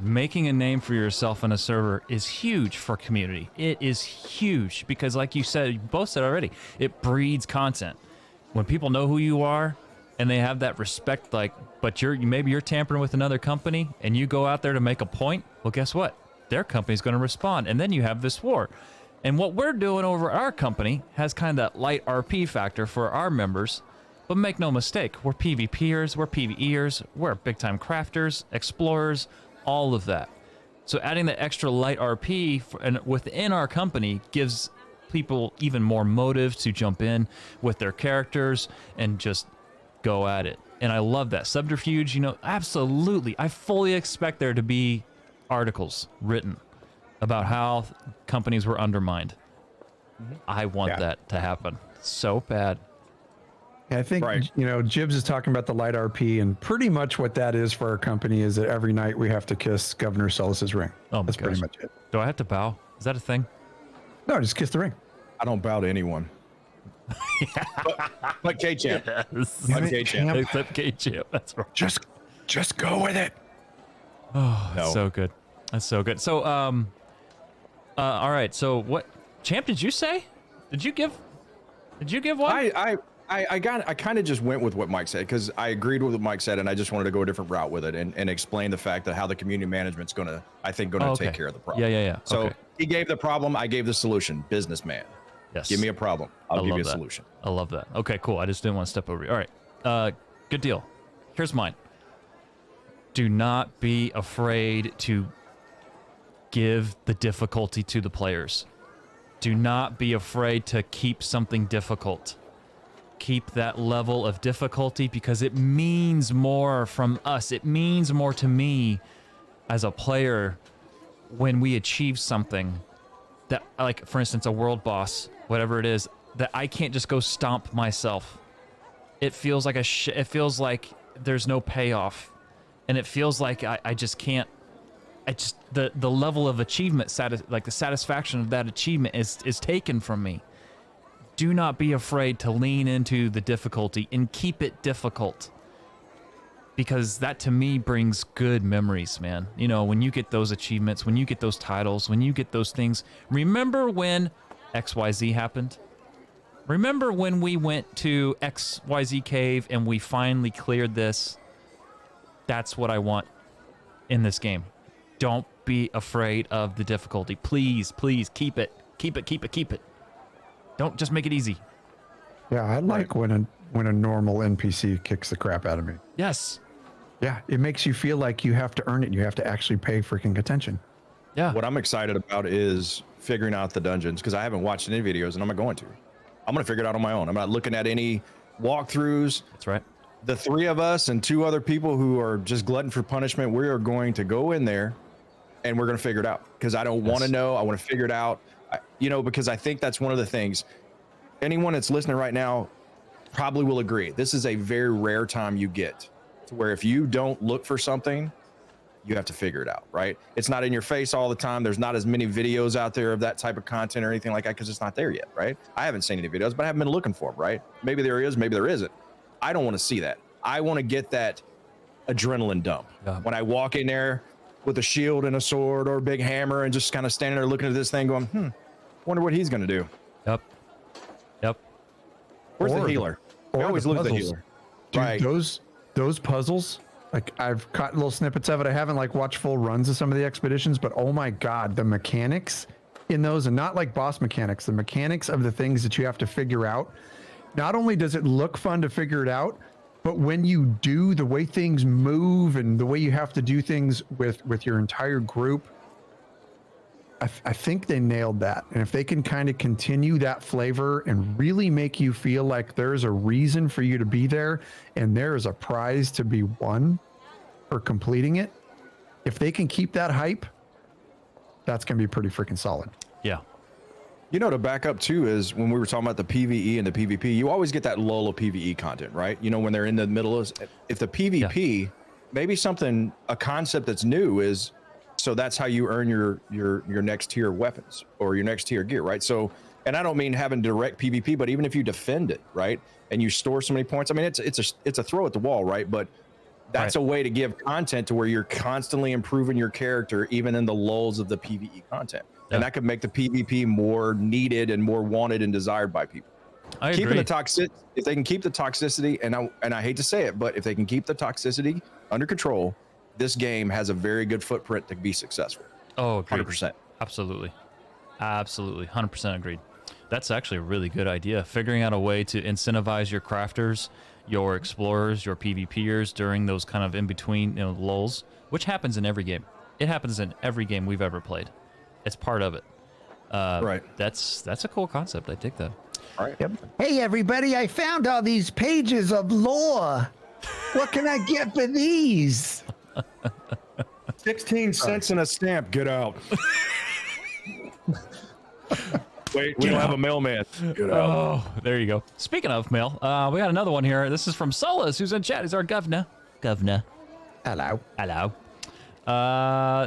Making a name for yourself on a server is huge for community. It is huge because, like you said, you both said already, it breeds content. When people know who you are, and they have that respect, like, but maybe you're tampering with another company and you go out there to make a point. Well, guess what? Their company's going to respond, and then you have this war. And what we're doing over our company has kind of that light RP factor for our members, but make no mistake, we're PvPers, we're PvEers, we're big-time crafters, explorers, all of that. So adding the extra light RP within our company gives people even more motive to jump in with their characters and just go at it. And I love that. Subterfuge, absolutely. I fully expect there to be articles written about how companies were undermined. I want that to happen so bad. I think, Jibs is talking about the light RP, and pretty much what that is for our company is that every night we have to kiss Governor Solus's ring. Oh, that's pretty much it. Do I have to bow? Is that a thing? No, just kiss the ring. I don't bow to anyone. but K-Champ. Yes. K-Champ. Except K-Champ. That's right. Just go with it. Oh, that's so good. That's so good. So, all right. So what, Champ, did you say? Did you give one? I kind of just went with what Mike said, because I agreed with what Mike said, and I just wanted to go a different route with it and explain the fact that how the community management's going to take care of the problem. Yeah. So he gave the problem, I gave the solution. Businessman. Yes. Give me a problem. I'll give you a that. solution. I love that. Okay, cool. I just didn't want to step over you. All right. Good deal. Here's mine. Do not be afraid to give the difficulty to the players. Do not be afraid to keep something difficult. Keep that level of difficulty, because it means more from us. It means more to me as a player when we achieve something that, like, for instance, a world boss, whatever it is, that I can't just go stomp myself. It feels like it feels like there's no payoff, and it feels like I just can't. The level of achievement, like the satisfaction of that achievement is taken from me. Do not be afraid to lean into the difficulty and keep it difficult, because that to me brings good memories, man. When you get those achievements, when you get those titles, when you get those things, remember when XYZ happened? Remember when we went to XYZ cave and we finally cleared this? That's what I want in this game. Don't be afraid of the difficulty. Please, please keep it. Keep it. Don't just make it easy. Yeah, I like when a normal NPC kicks the crap out of me. Yes. Yeah, it makes you feel like you have to earn it. You have to actually pay freaking attention. Yeah. What I'm excited about is figuring out the dungeons, because I haven't watched any videos, and I'm not going to. I'm going to figure it out on my own. I'm not looking at any walkthroughs. That's right. The three of us and two other people who are just glutton for punishment, we are going to go in there and we're going to figure it out, because I don't want to know. I want to figure it out, because I think that's one of the things. Anyone that's listening right now probably will agree. This is a very rare time you get to where if you don't look for something, you have to figure it out, right? It's not in your face all the time. There's not as many videos out there of that type of content or anything like that, because it's not there yet, right? I haven't seen any videos, but I haven't been looking for them, right? Maybe there is, maybe there isn't. I don't want to see that. I want to get that adrenaline dump. Yeah. When I walk in there with a shield and a sword or a big hammer and just kind of standing there looking at this thing going, wonder what he's going to do. Yep. Where's the healer? I always lose the healer. Dude, Right. those puzzles, like, I've caught little snippets of it. I haven't watched full runs of some of the expeditions, but oh my God, the mechanics in those, and not like boss mechanics, the mechanics of the things that you have to figure out. Not only does it look fun to figure it out, but when you do, the way things move and the way you have to do things with your entire group, I think they nailed that. And if they can kind of continue that flavor and really make you feel like there's a reason for you to be there and there is a prize to be won for completing it, if they can keep that hype, that's going to be pretty freaking solid. Yeah. To back up too is when we were talking about the PvE and the PvP, you always get that lull of PvE content, right? When they're in the middle of, if the PvP, maybe a concept that's new is, so that's how you earn your next tier weapons or your next tier gear, right? So, and I don't mean having direct PvP, but even if you defend it, right, and you store so many points, I mean, it's a throw at the wall, right? But that's a way to give content to where you're constantly improving your character, even in the lulls of the PvE content, and that could make the PvP more needed and more wanted and desired by people. I keeping agree. the toxic, if they can keep the toxicity, and I hate to say it, but if they can keep the toxicity under control, this game has a very good footprint to be successful. Oh, agreed. 100%. Absolutely. 100% agreed. That's actually a really good idea. Figuring out a way to incentivize your crafters, your explorers, your PvPers during those kind of in-between, lulls, which happens in every game. It happens in every game we've ever played. It's part of it. Right. That's a cool concept. I dig that. All right. Yep. Hey, everybody, I found all these pages of lore. What can I get for these? 16 cents and a stamp. Get out. Wait, we don't have a mailman. Get out. Oh, there you go. Speaking of mail, we got another one here. This is from Solus, who's in chat. He's our governor. Hello.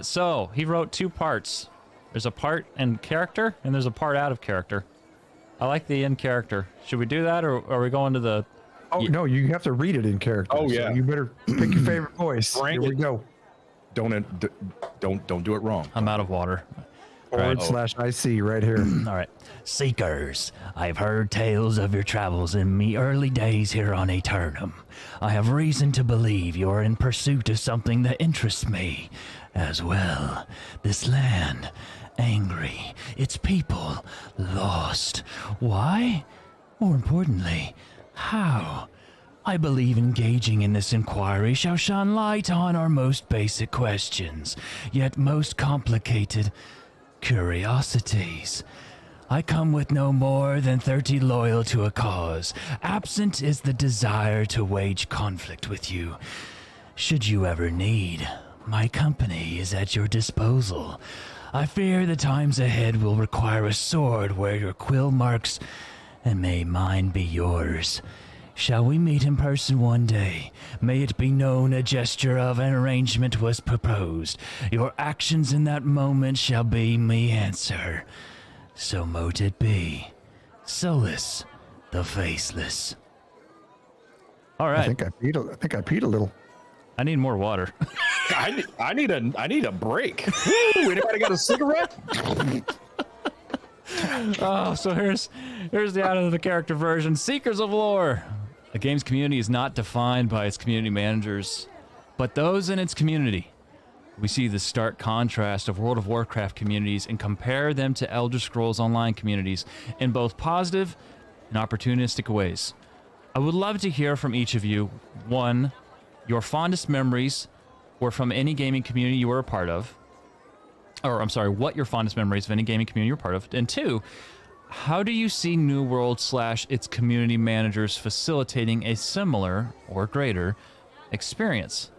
So he wrote 2 parts. There's a part in character, and there's a part out of character. I like the in character. Should we do that, or are we going to the... Oh, no, you have to read it in character. Oh, yeah. So you better pick your favorite voice. Here we go. Don't do it wrong. I'm out of water. /IC right here. All right. Seekers, I've heard tales of your travels in me early days here on Aeternum. I have reason to believe you're in pursuit of something that interests me as well. This land, angry, its people, lost. Why? More importantly, how? I believe engaging in this inquiry shall shine light on our most basic questions, yet most complicated curiosities. I come with no more than 30 loyal to a cause. Absent is the desire to wage conflict with you. Should you ever need, my company is at your disposal. I fear the times ahead will require a sword where your quill marks, and may mine be yours. Shall we meet in person one day? May it be known a gesture of an arrangement was proposed. Your actions in that moment shall be me answer. So mote it be. Solus, the Faceless. All right. I think I peed a little. I need more water. I need a break. Woo, anybody got a cigarette? Oh, so here's the out of the character version. Seekers of Lore. A game's community is not defined by its community managers, but those in its community. We see the stark contrast of World of Warcraft communities and compare them to Elder Scrolls Online communities in both positive and opportunistic ways. I would love to hear from each of you. 1, your fondest memories were from any gaming community you were a part of. Or, I'm sorry, what your fondest memories of any gaming community you're part of. And 2, how do you see New World / its community managers facilitating a similar or greater experience?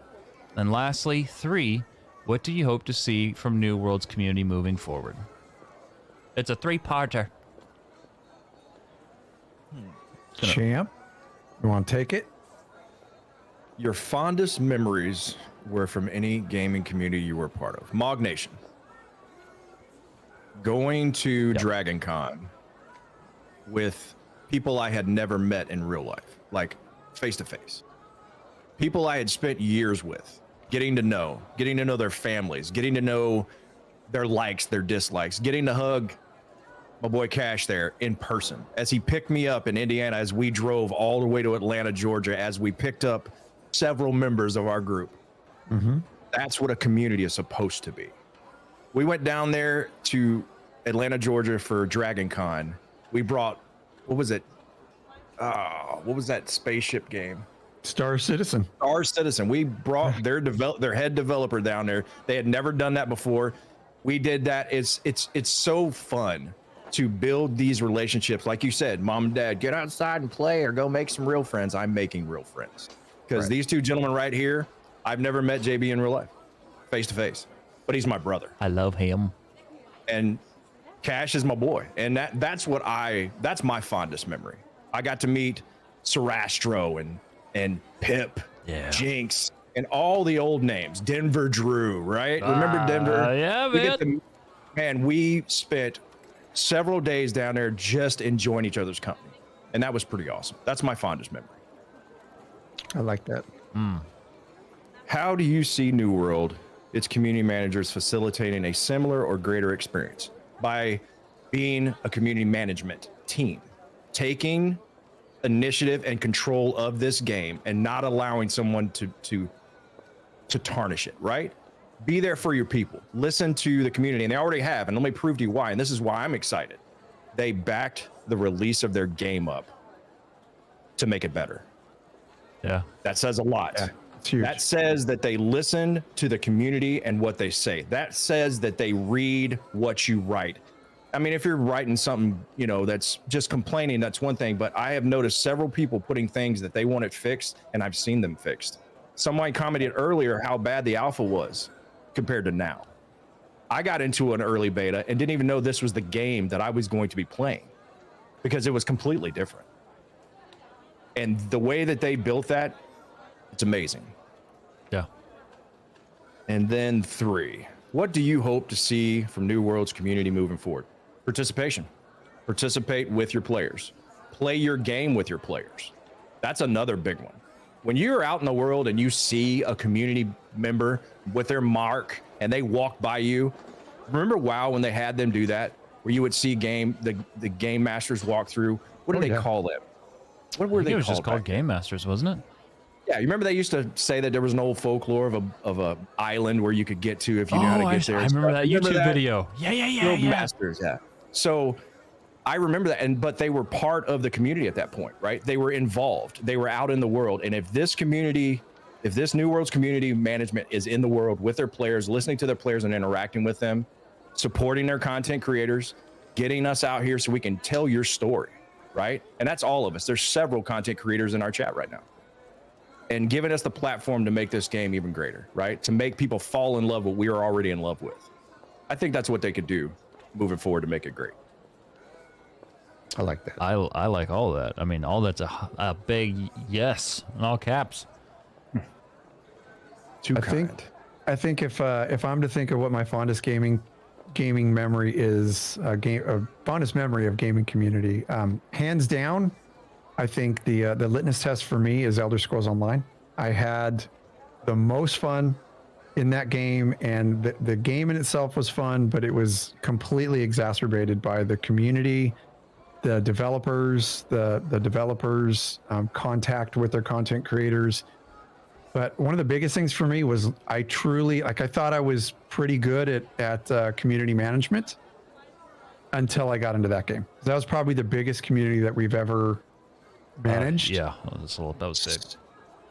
And lastly, 3, what do you hope to see from New World's community moving forward? It's a 3-parter. Champ, you want to take it? Your fondest memories were from any gaming community you were part of. Mog Nation. Going to Dragon Con with people I had never met in real life, like face to face. People I had spent years with, getting to know their families, getting to know their likes, their dislikes, getting to hug my boy Cash there in person as he picked me up in Indiana as we drove all the way to Atlanta, Georgia, as we picked up several members of our group. Mm-hmm. That's what a community is supposed to be. We went down there to Atlanta, Georgia for Dragon Con. We brought, what was it? What was that spaceship game? Star Citizen. Star Citizen. We brought their head developer down there. They had never done that before. We did that. It's so fun to build these relationships. Like you said, mom and dad, get outside and play or go make some real friends. I'm making real friends. Because these two gentlemen right here, I've never met JB in real life, face to face, but he's my brother. I love him. And Cash is my boy. And that's my fondest memory. I got to meet Sarastro and Pip, Jinx, and all the old names. Denver Drew, right? Remember Denver? Yeah, man. We spent several days down there just enjoying each other's company. And that was pretty awesome. That's my fondest memory. I like that. How do you see New World, its community managers facilitating a similar or greater experience? By being a community management team, taking initiative and control of this game and not allowing someone to tarnish it, right? Be there for your people. Listen to the community, and they already have. And let me prove to you why. And this is why I'm excited. They backed the release of their game up to make it better. Yeah. That says a lot. Yeah, it's huge. That says that they listen to the community and what they say. That says that they read what you write. I mean, if you're writing something, you know, that's just complaining, that's one thing. But I have noticed several people putting things that they wanted fixed, and I've seen them fixed. Someone commented earlier how bad the alpha was compared to now. I got into an early beta and didn't even know this was the game that I was going to be playing because it was completely different. And the way that they built that, it's amazing. Yeah. And then 3, what do you hope to see from New World's community moving forward? Participation. Participate with your players. Play your game with your players. That's another big one. When you're out in the world and you see a community member with their mark and they walk by you, remember WoW when they had them do that, where you would see the game masters walk through? What do they call them? What were they called? It was just called Game Masters, wasn't it? Yeah, you remember they used to say that there was an old folklore of a island where you could get to if you knew how to get there. I remember that YouTube video. Yeah. Masters, yeah. So I remember that, but they were part of the community at that point, right? They were involved. They were out in the world. And if this New World's community management is in the world with their players, listening to their players and interacting with them, supporting their content creators, getting us out here so we can tell your story, right? And that's all of us. There's several content creators in our chat right now. And giving us the platform to make this game even greater, right? To make people fall in love with what we are already in love with. I think that's what they could do moving forward to make it great. I like that. I like all that. I mean, all that's a big yes in all caps. I think if I'm to think of what my fondest gaming memory is, fondest memory of gaming community, hands down, I think the litmus test for me is Elder Scrolls Online. I had the most fun in that game, and the game in itself was fun, but it was completely exacerbated by the community, the developers, the developers' contact with their content creators. But one of the biggest things for me was I thought I was pretty good at community management until I got into that game. That was probably the biggest community that we've ever managed. Yeah, that was big.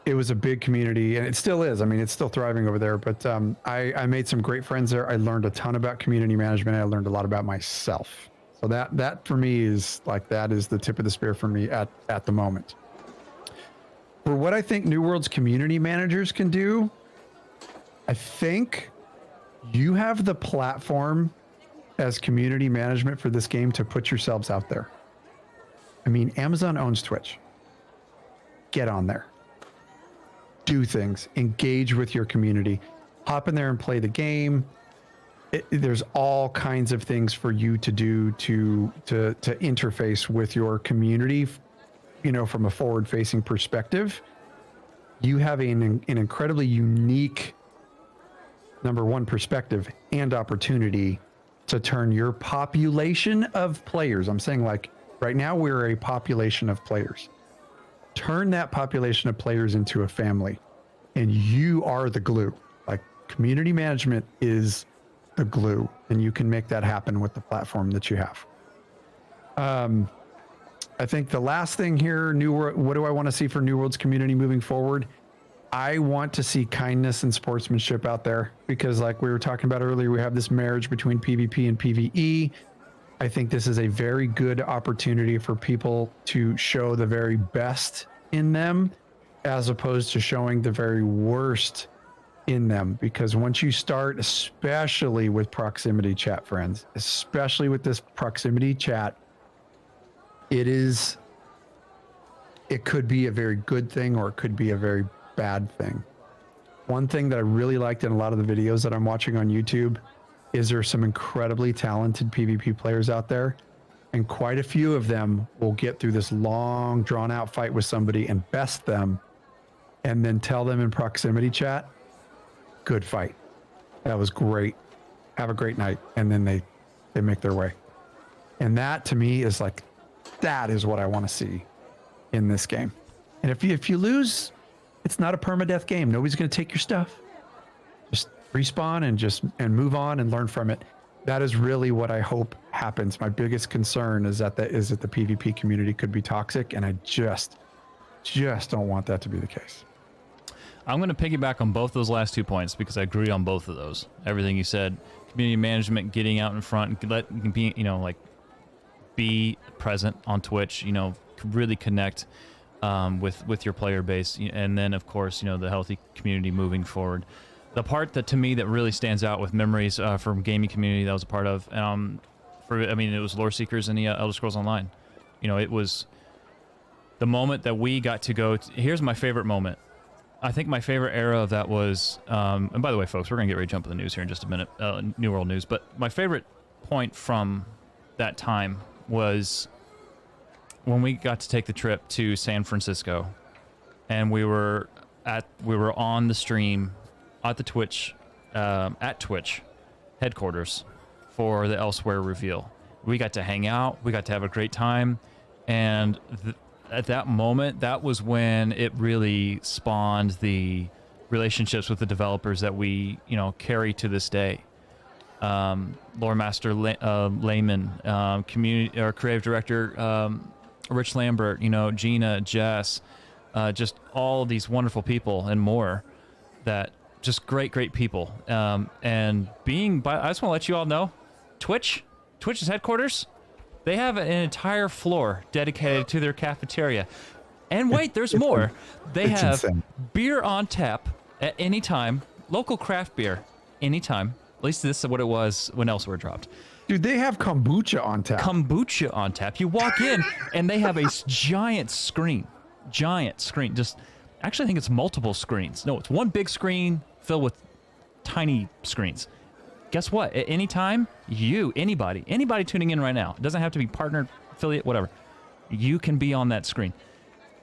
It was a big community, and it still is. I mean, it's still thriving over there. But I made some great friends there. I learned a ton about community management. I learned a lot about myself. So that for me is that is the tip of the spear for me at the moment. For what I think New World's community managers can do, I think you have the platform as community management for this game to put yourselves out there. I mean, Amazon owns Twitch. Get on there. Do things. Engage with your community. Hop in there and play the game. There's all kinds of things for you to do to interface with your community, from a forward-facing perspective. You have an incredibly unique, number one, perspective and opportunity to turn your population of players. I'm saying right now we're a population of players. Turn that population of players into a family, and you are the glue. Community management is the glue, and you can make that happen with the platform that you have. I think the last thing here, what do I want to see for New World's community moving forward? I want to see kindness and sportsmanship out there, because like we were talking about earlier, we have this marriage between PvP and PvE. I think this is a very good opportunity for people to show the very best in them, as opposed to showing the very worst in them. Because once you start, especially with proximity chat, friends, especially with this proximity chat, it could be a very good thing, or it could be a very bad thing. One thing that I really liked in a lot of the videos that I'm watching on YouTube is there some incredibly talented PvP players out there, and quite a few of them will get through this long, drawn out fight with somebody and best them, and then tell them in proximity chat, good fight. That was great. Have a great night. And then they make their way. And that to me is that is what I want to see in this game. And if you lose, it's not a permadeath game. Nobody's going to take your stuff. Just respawn and move on and learn from it. That is really what I hope happens. My biggest concern is that the PvP community could be toxic, and I just don't want that to be the case. I'm going to piggyback on both those last 2 points because I agree on both of those. Everything you said, community management, getting out in front, be, be present on Twitch, really connect with your player base, and then of course, the healthy community moving forward. The part that to me that really stands out with memories from gaming community that I was a part of, it was Loreseekers and the Elder Scrolls Online. It was the moment that we got to go. Here's my favorite moment. I think my favorite era of that was, and by the way, folks, we're gonna get ready to jump to the news here in just a minute, New World News. But my favorite point from that time was when we got to take the trip to San Francisco, and we were on the stream at the Twitch headquarters for the Elsewhere reveal. We got to hang out, we got to have a great time, and at that moment, that was when it really spawned the relationships with the developers that we, carry to this day. Lore Master Layman, community or creative director Rich Lambert, Gina, Jess, just all these wonderful people and more that just great people. And I just want to let you all know, Twitch's headquarters, they have an entire floor dedicated to their cafeteria. And wait, there's more. They have insane. Beer on tap at any time, local craft beer anytime. At least this is what it was when Elsewhere dropped. Dude, they have kombucha on tap. Kombucha on tap. You walk in and they have a giant screen. Just, actually, I think it's multiple screens. No, it's one big screen filled with tiny screens. Guess what? At any time, anybody tuning in right now, it doesn't have to be partner, affiliate, whatever. You can be on that screen.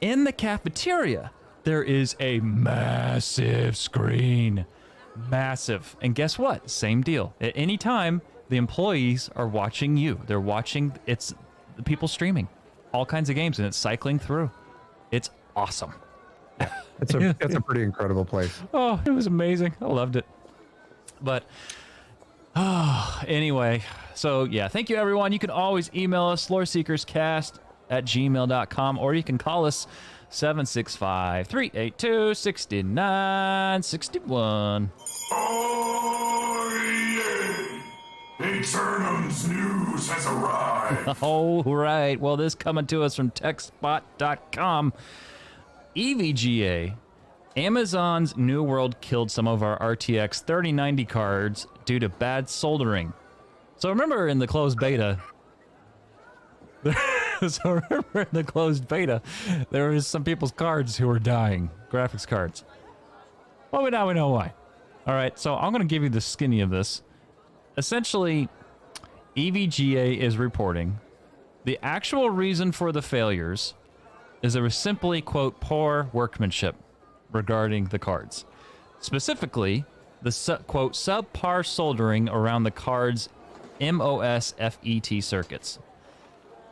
In the cafeteria, there is a massive screen. Massive. And guess what? Same deal. At any time, the employees are watching you. They're watching, it's the people streaming all kinds of games, and it's cycling through. It's awesome. It's a pretty incredible place. Oh, it was amazing. I loved it. But anyway, so yeah, thank you everyone. You can always email us, loreseekerscast@gmail.com, or you can call us 765-382-6961. Oh, yeah. Eternum's news has arrived. All right. Well, this coming to us from techspot.com. EVGA. Amazon's New World killed some of our RTX 3090 cards due to bad soldering. So remember in the closed beta, there was some people's cards who were dying, graphics cards. Well, now we know why. All right, so I'm going to give you the skinny of this. Essentially, EVGA is reporting the actual reason for the failures is there was simply, quote, poor workmanship regarding the cards. Specifically, the, quote, subpar soldering around the card's MOSFET circuits.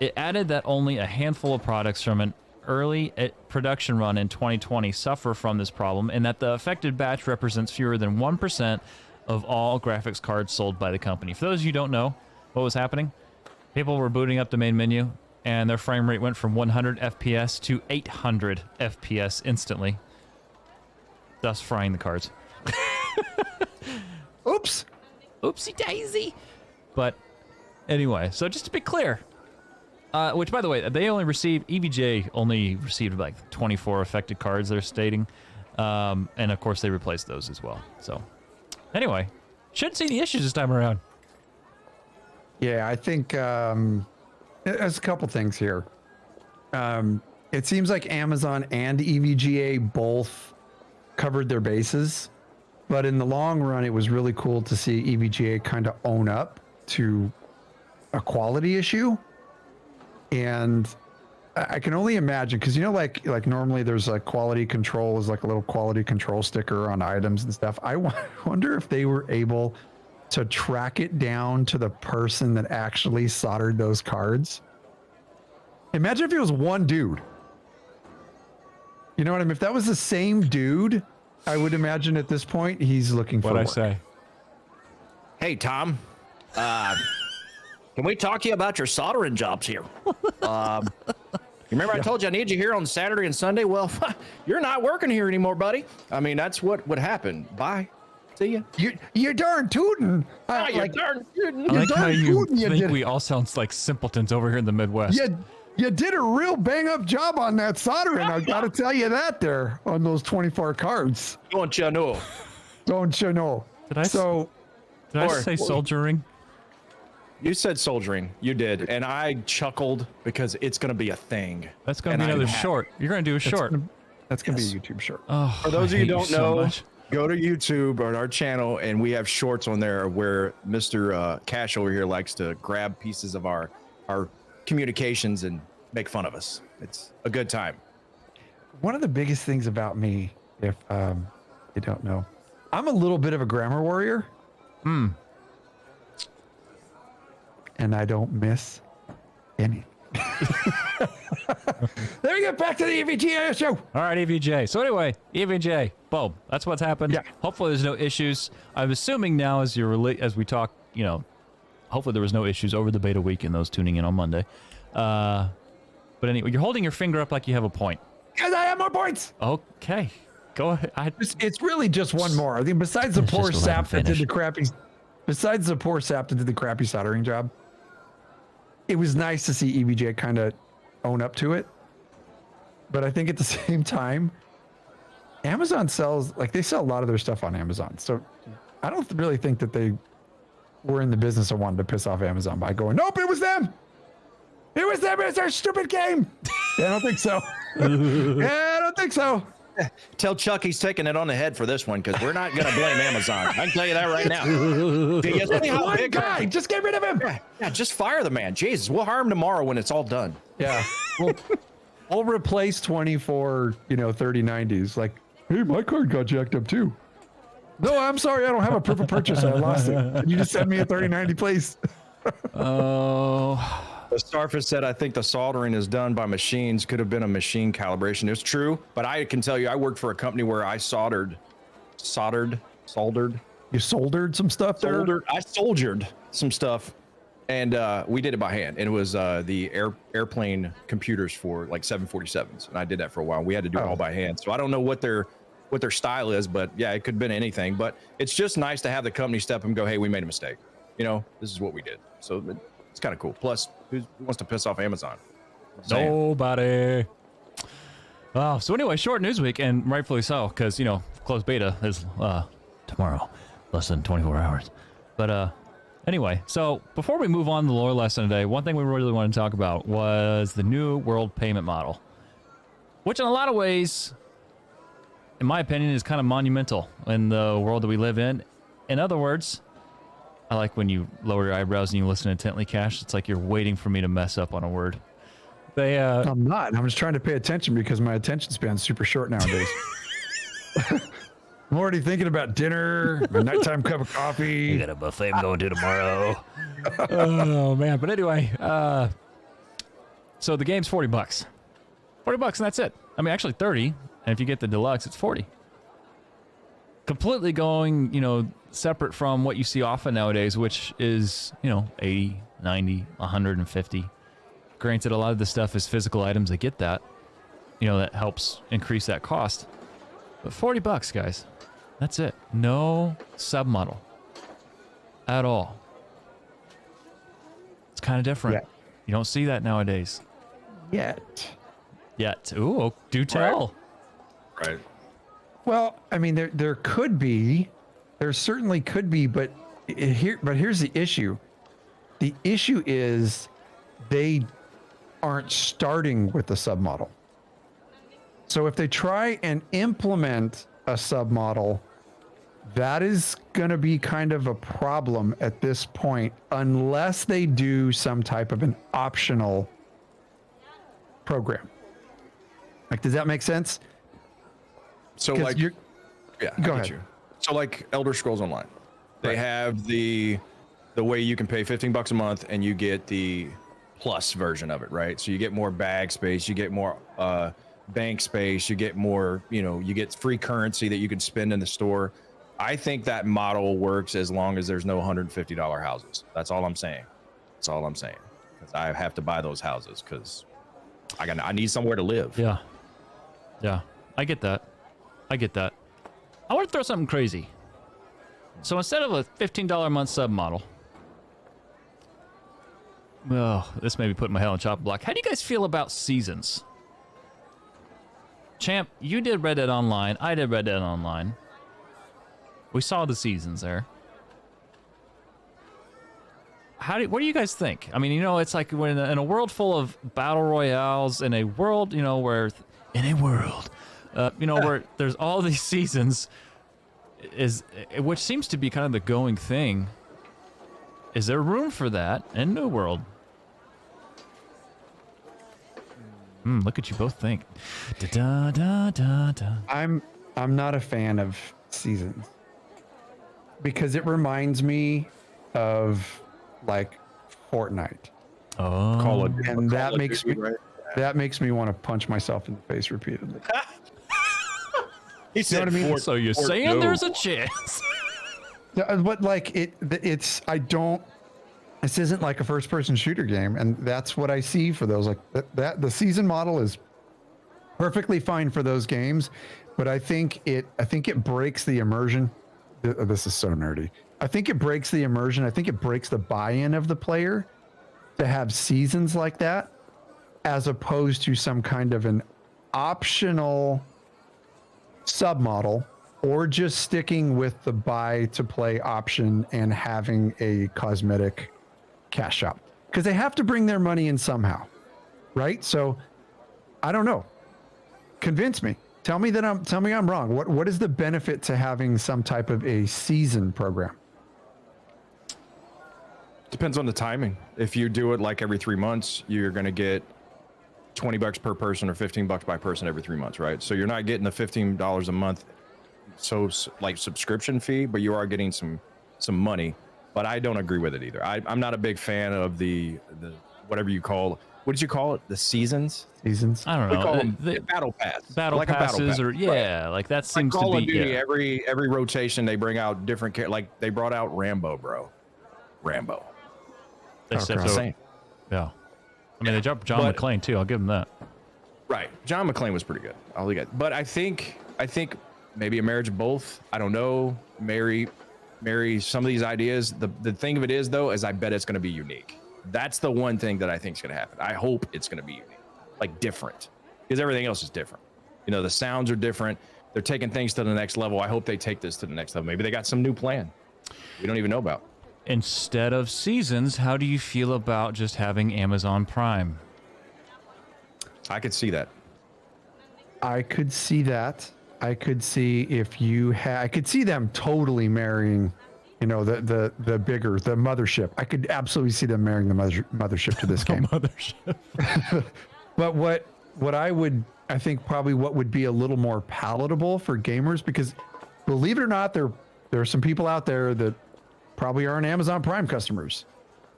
It added that only a handful of products from an early production run in 2020 suffer from this problem, and that the affected batch represents fewer than 1% of all graphics cards sold by the company. For those of you who don't know what was happening, people were booting up the main menu, and their frame rate went from 100 FPS to 800 FPS instantly, thus frying the cards. Oops. Oopsie daisy. But anyway, so just to be clear, which by the way, EVGA only received like 24 affected cards, they're stating. And of course they replaced those as well. So anyway, shouldn't see any issues this time around. Yeah, I think there's a couple things here. It seems like Amazon and EVGA both covered their bases, but in the long run, it was really cool to see EVGA kind of own up to a quality issue. And I can only imagine, because like normally there's like quality control is like a little quality control sticker on items and stuff. I wonder if they were able to track it down to the person that actually soldered those cards. Imagine if it was one dude You know what I mean? If that was the same dude, I would imagine at this point he's looking for What'd I work. say? Hey, Tom. Can we talk to you about your soldering jobs here? You remember I told you I need you here on Saturday and Sunday? Well, you're not working here anymore, buddy. I mean, that's what would happen. Bye. See ya. You're darn tootin'. You're darn tootin'. I like how you you think did. we all sound like simpletons over here in the Midwest. You did a real bang up job on that soldering. I got to tell you that there on those 24 cards. Don't you know? Don't you know? Did I Or- say soldiering? You said soldiering. You did. And I chuckled because it's going to be a thing. That's going to And be another I'm short. You're going to do a short. That's going to be a YouTube short. Oh, For those I of you hate who don't so know, much. go to YouTube on our channel, and we have shorts on there where Mr. Cash over here likes to grab pieces of our communications and make fun of us. It's a good time. One of the biggest things about me, if you don't know, I'm a little bit of a grammar warrior. And I don't miss any. There we go. Back to the EVGA show. All right, EVJ. So anyway, EVJ, boom. That's what's happened. Yeah. Hopefully there's no issues. I'm assuming now as we talk, you know, hopefully there was no issues over the beta week and those tuning in on Monday. But anyway, you're holding your finger up like you have a point. Because I have more points. Okay. Go ahead. It's really just one more. I think besides the poor Just let him sap that did finish. the crappy, soldering job, it was nice to see EVJ kind of own up to it. But I think at the same time, Amazon they sell a lot of their stuff on Amazon. So I don't really think that they were in the business of wanting to piss off Amazon by going, nope, it was them. It was them. It's their stupid game. Yeah, I don't think so. I don't think so. Tell Chuck he's taking it on the head for this one because we're not going to blame Amazon. I can tell you that right now. Do you see how One big- guy, just get rid of him. Yeah, just fire the man. Jesus, we'll hire him tomorrow when it's all done. Yeah. We'll replace 24, 3090s. Like, hey, my card got jacked up too. No, I'm sorry. I don't have a proof of purchase. I lost it. Can you just send me a 3090, please? Oh. The Starfish said, I think the soldering is done by machines. Could have been a machine calibration. It's true, but I can tell you, I worked for a company where I soldered. You soldered some stuff there? I soldiered some stuff, and we did it by hand. And it was the airplane computers for like 747s, and I did that for a while. We had to do it all by hand. So I don't know what their style is, but yeah, it could have been anything. But it's just nice to have the company step up and go, hey, we made a mistake. This is what we did. So it's kind of cool. Plus, who wants to piss off Amazon? Nobody. Oh, so anyway, short news week, and rightfully so, because closed beta is tomorrow, less than 24 hours. But anyway, so before we move on to the lore lesson today, one thing we really wanted to talk about was the new world payment model, which in a lot of ways, in my opinion, is kind of monumental in the world that we live in. In other words, I like when you lower your eyebrows and you listen intently, Cash. It's like you're waiting for me to mess up on a word. I'm not. I'm just trying to pay attention because my attention span's super short nowadays. I'm already thinking about dinner, my nighttime cup of coffee. You got a buffet I'm going to tomorrow. Oh man, but anyway, so the game's $40. $40 and that's it. I mean, actually 30, and if you get the deluxe, it's 40. Completely going, separate from what you see often nowadays, which is, 80, 90, 150. Granted, a lot of the stuff is physical items. I get that. That helps increase that cost. But $40, guys. That's it. No submodel at all. It's kind of different. Yeah. You don't see that nowadays. Yet. Ooh, do tell. Right. Well, I mean, there could be, there certainly could be, but here's the issue. The issue is they aren't starting with the submodel. So if they try and implement a submodel, that is going to be kind of a problem at this point, unless they do some type of an optional program. Like, does that make sense? So 'Cause like, you're- yeah, Go I get ahead. you. So like Elder Scrolls Online, they have the way you can pay $15 a month and you get the plus version of it, right? So you get more bag space, you get more bank space, you get more, you get free currency that you can spend in the store. I think that model works as long as there's no $150 houses. That's all I'm saying. That's all I'm saying. Because I have to buy those houses because I need somewhere to live. Yeah. Yeah. I get that. I want to throw something crazy. So instead of a $15 a month sub model, well, this may be putting my head on the chopping block. How do you guys feel about seasons? Champ, you did Red Dead Online. I did Red Dead Online. We saw the seasons there. What do you guys think? I mean, it's like when in a world full of battle royales, in a world, where there's all these seasons, which seems to be kind of the going thing. Is there room for that in New World? Look at you both think. Da, da, da, da. I'm not a fan of seasons because it reminds me of like Fortnite. Oh, and that makes me want to punch myself in the face repeatedly. He said, what I mean? So you're saying there's a chance? But like it's this isn't like a first-person shooter game, and that's what I see for those. Like that the season model is perfectly fine for those games, but I think it breaks the immersion. This is so nerdy. I think it breaks the immersion. I think it breaks the buy-in of the player to have seasons like that, as opposed to some kind of an optional submodel, or just sticking with the buy to play option and having a cosmetic cash shop, because they have to bring their money in somehow, right? So I don't know. Convince me. Tell me I'm wrong. What is the benefit to having some type of a season program? Depends on the timing. If you do it like every 3 months, you're going to get $20 per person or $15 by person every 3 months, right? So you're not getting the $15 a month, so like subscription fee, but you are getting some money. But I don't agree with it either. I'm not a big fan of the whatever you call. What did you call it? The seasons? Seasons? I don't know. We call them battle pass. Battle like passes, a battle pass. or yeah, right. like that seems like Call to of be. Duty, Yeah. Every rotation they bring out different. Like they brought out Rambo, bro. Rambo. They stepped over. Same. Yeah. I mean, they dropped John McClane too. I'll give them that. Right. John McClane was pretty good. I'll leave it. But I think maybe a marriage of both. I don't know. Marry some of these ideas. The thing of it is, though, is I bet it's going to be unique. That's the one thing that I think is going to happen. I hope it's going to be unique, like different, because everything else is different. The sounds are different. They're taking things to the next level. I hope they take this to the next level. Maybe they got some new plan we don't even know about. Instead of seasons, how do you feel about just having Amazon Prime? I could see that. I could see that. I could see I could see them totally marrying, the mothership. I could absolutely see them marrying the mothership to this game. Mothership. But I think probably what would be a little more palatable for gamers, because believe it or not, there are some people out there that probably aren't Amazon Prime customers.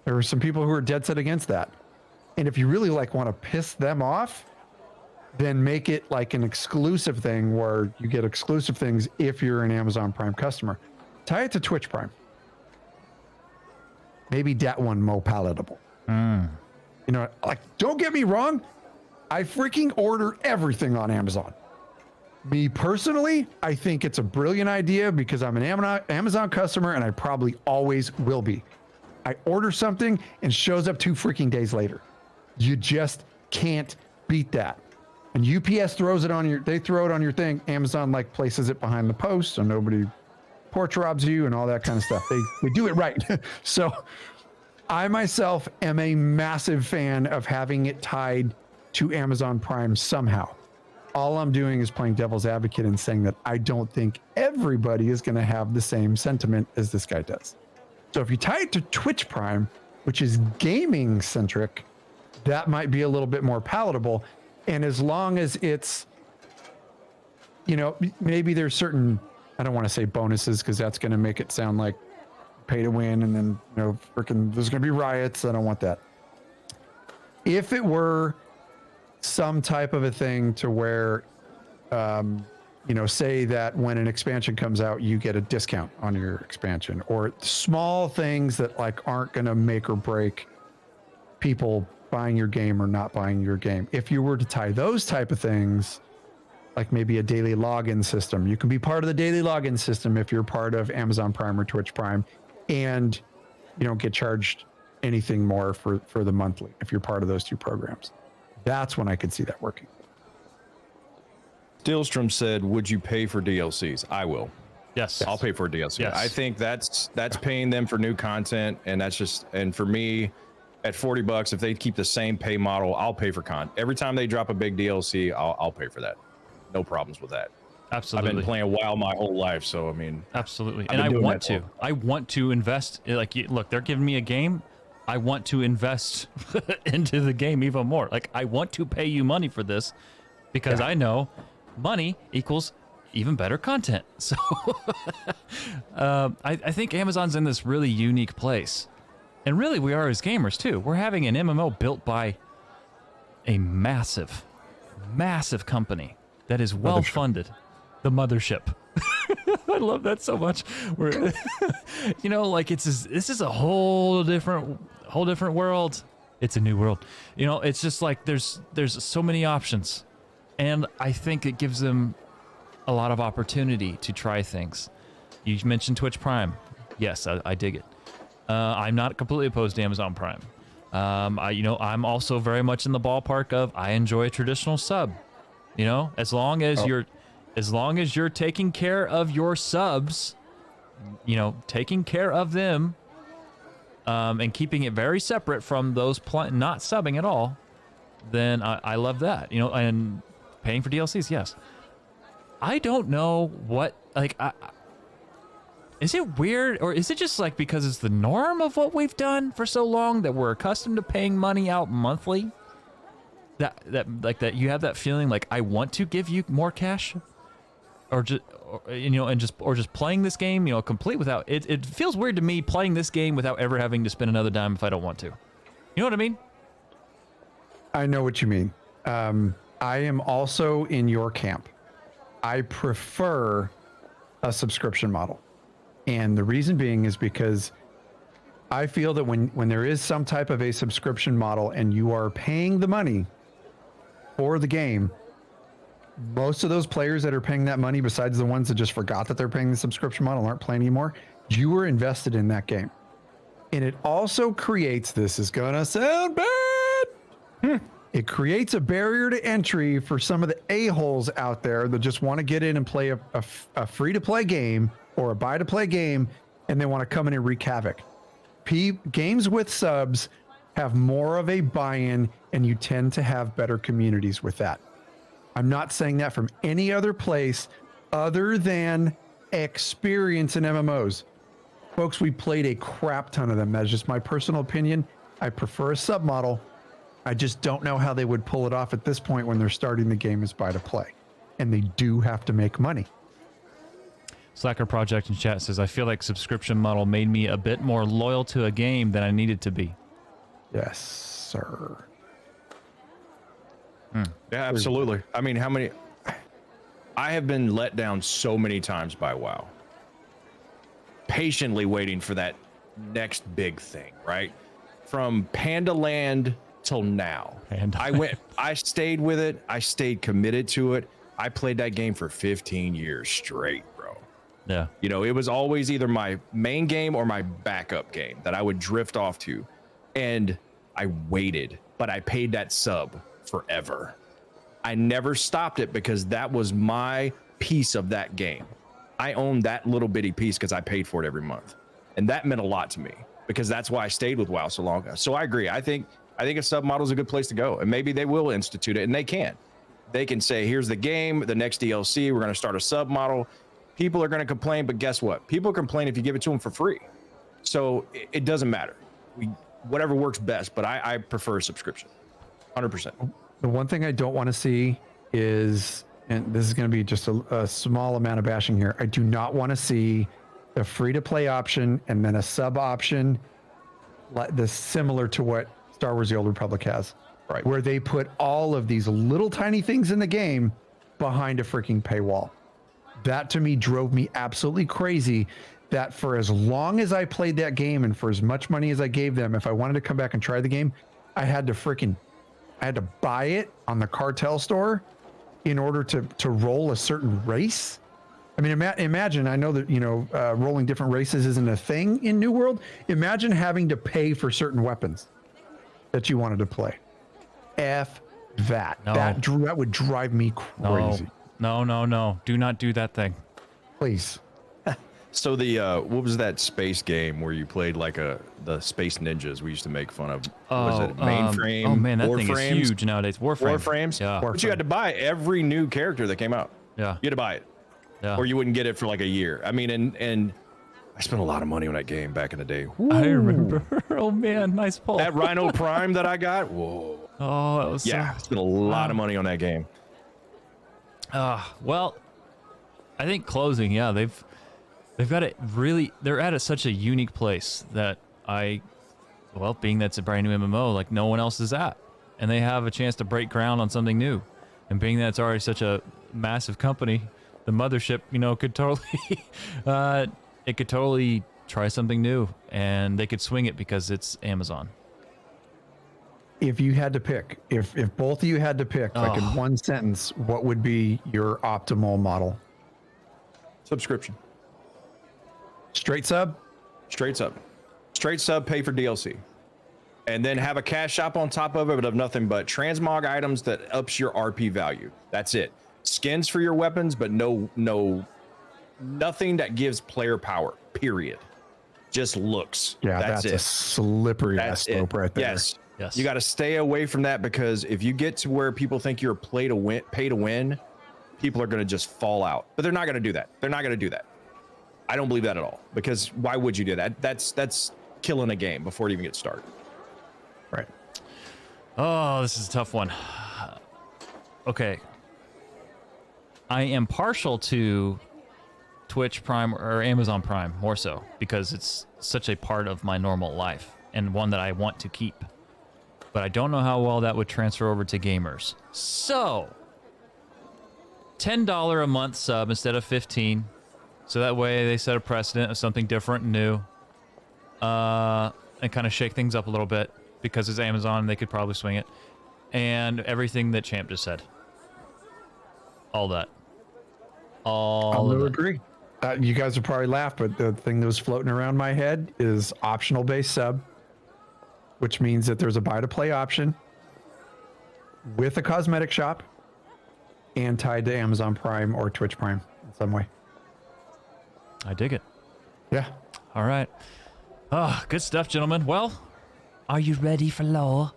There are some people who are dead set against that. And if you really want to piss them off, then make it like an exclusive thing where you get exclusive things if you're an Amazon Prime customer. Tie it to Twitch Prime. Maybe that one more palatable. Don't get me wrong. I freaking order everything on Amazon. Me personally, I think it's a brilliant idea because I'm an Amazon customer and I probably always will be. I order something and shows up 2 freaking days later. You just can't beat that. And UPS throws it on your thing. Amazon places it behind the post so nobody porch robs you and all that kind of stuff. They do it right. So I myself am a massive fan of having it tied to Amazon Prime somehow. All I'm doing is playing devil's advocate and saying that I don't think everybody is going to have the same sentiment as this guy does. So if you tie it to Twitch Prime, which is gaming centric, that might be a little bit more palatable. And as long as it's, maybe there's certain, I don't want to say bonuses because that's going to make it sound like pay to win. And then, there's going to be riots. I don't want that. If it were some type of a thing to where, say that when an expansion comes out, you get a discount on your expansion, or small things that like aren't going to make or break people buying your game or not buying your game. If you were to tie those type of things, like maybe a daily login system, you can be part of the daily login system if you're part of Amazon Prime or Twitch Prime, and you don't get charged anything more for the monthly if you're part of those two programs. That's when I could see that working. Steelstrom said, would you pay for DLCs? I will. Yes. I'll pay for a DLC. Yes. I think that's paying them for new content, and and for me, at $40, if they keep the same pay model, I'll pay for every time they drop a big DLC, I'll pay for that. No problems with that. Absolutely. I've been playing WoW my whole life, so I mean, absolutely. And I want to invest. Like, look, they're giving me a game. I want to invest into the game even more. Like, I want to pay you money for this because I know money equals even better content. So I think Amazon's in this really unique place. And really, we are as gamers, too. We're having an MMO built by a massive, massive company that is well-funded. The mothership. I love that so much. We're, this is a whole different world. It's a new world. It's just like there's so many options. And I think it gives them a lot of opportunity to try things. You mentioned Twitch Prime. Yes, I dig it. I'm not completely opposed to Amazon Prime. I'm also very much in the ballpark of I enjoy a traditional sub. As long as you're taking care of your subs, taking care of them, and keeping it very separate from those not subbing at all, then I love that. And paying for DLCs, yes. I don't know what, is it weird, or is it just like because it's the norm of what we've done for so long that we're accustomed to paying money out monthly? That you have that feeling like I want to give you more cash, or just playing this game, complete without it. It feels weird to me playing this game without ever having to spend another dime if I don't want to. You know what I mean? I know what you mean. I am also in your camp. I prefer a subscription model. And the reason being is because I feel that when there is some type of a subscription model and you are paying the money for the game, most of those players that are paying that money, besides the ones that just forgot that they're paying the subscription model and aren't playing anymore, you were invested in that game. And it also creates, this is gonna sound bad, it creates a barrier to entry for some of the a-holes out there that just want to get in and play a free-to-play game or a buy-to-play game, and they want to come in and wreak havoc. Games with subs have more of a buy-in, and you tend to have better communities with that. I'm not saying that from any other place other than experience in MMOs. Folks, we played a crap ton of them. That's just my personal opinion. I prefer a sub model. I just don't know how they would pull it off at this point when they're starting the game as buy-to-play. And they do have to make money. Slacker Project in chat says, I feel like subscription model made me a bit more loyal to a game than I needed to be. Yes, sir. Yeah, absolutely. I mean, I have been let down so many times by WoW. Patiently waiting for that next big thing, right? From Panda Land till now. I stayed with it. I stayed committed to it. I played that game for 15 years straight, bro. Yeah. It was always either my main game or my backup game that I would drift off to. And I waited, but I paid that sub forever. I never stopped it because that was my piece of that game. I owned that little bitty piece because I paid for it every month. And that meant a lot to me because that's why I stayed with WoW so long. So I agree. I think a sub model is a good place to go, and maybe they will institute it, and they can. They can say, here's the game, the next DLC, we're going to start a sub model. People are going to complain, but guess what? People complain if you give it to them for free. So it doesn't matter. Whatever works best, but I prefer a subscription, 100%. The one thing I don't want to see is, and this is going to be just a small amount of bashing here, I do not want to see the free-to-play option and then a sub option similar to what Star Wars The Old Republic has. Right. where they put all of these little tiny things in the game behind a freaking paywall. That to me drove me absolutely crazy, that for as long as I played that game and for as much money as I gave them, if I wanted to come back and try the game, I had to buy it on the cartel store in order to roll a certain race. I mean, imagine, I know that, rolling different races isn't a thing in New World. Imagine having to pay for certain weapons that you wanted to play. F that. No. That would drive me crazy. No. Do not do that thing. Please. So the what was that space game where you played like the space ninjas we used to make fun of? Was it Mainframe? Oh man, that thing Warframes? is huge nowadays. Warframes. Warframes? Yeah. But you had to buy every new character that came out. Yeah. You had to buy it. Yeah. Or you wouldn't get it for like a year. I mean, and I spent a lot of money on that game back in the day. I remember. Oh man, nice pull. That Rhino Prime that I got. Whoa. Oh, that was Yeah, I spent a lot of money on that game. Well, I think closing, yeah, they've got it really. They're at such a unique place that being that's a brand new MMO, like no one else is at, and they have a chance to break ground on something new, and being that it's already such a massive company, the mothership, could totally, it could totally try something new, and they could swing it because it's Amazon. If you had to pick, if both of you had to pick, like in one sentence, what would be your optimal model? Subscription. Straight sub? Straight sub. Straight sub, pay for DLC. And then have a cash shop on top of it, but of nothing but transmog items that ups your RP value. That's it. Skins for your weapons, but nothing that gives player power, period. Just looks. Yeah, that's it. a slippery ass slope right there. Yes. Yes. You got to stay away from that, because if you get to where people think you're pay to win, people are going to just fall out. But they're not going to do that. They're not going to do that. I don't believe that at all, because why would you do that? That's killing a game before it even gets started. Right. Oh, this is a tough one. Okay. I am partial to Twitch Prime or Amazon Prime more so, because it's such a part of my normal life and one that I want to keep. But I don't know how well that would transfer over to gamers. So, $10 a month sub instead of $15. So that way they set a precedent of something different and new. And kind of shake things up a little bit, because it's Amazon, they could probably swing it. And everything that Champ just said. All that. All of it. Agree. You guys will probably laugh, but the thing that was floating around my head is optional base sub, which means that there's a buy to play option with a cosmetic shop and tied to Amazon Prime or Twitch Prime in some way. I dig it. Yeah. All right. Oh, good stuff, gentlemen. Well, Are you ready for lore?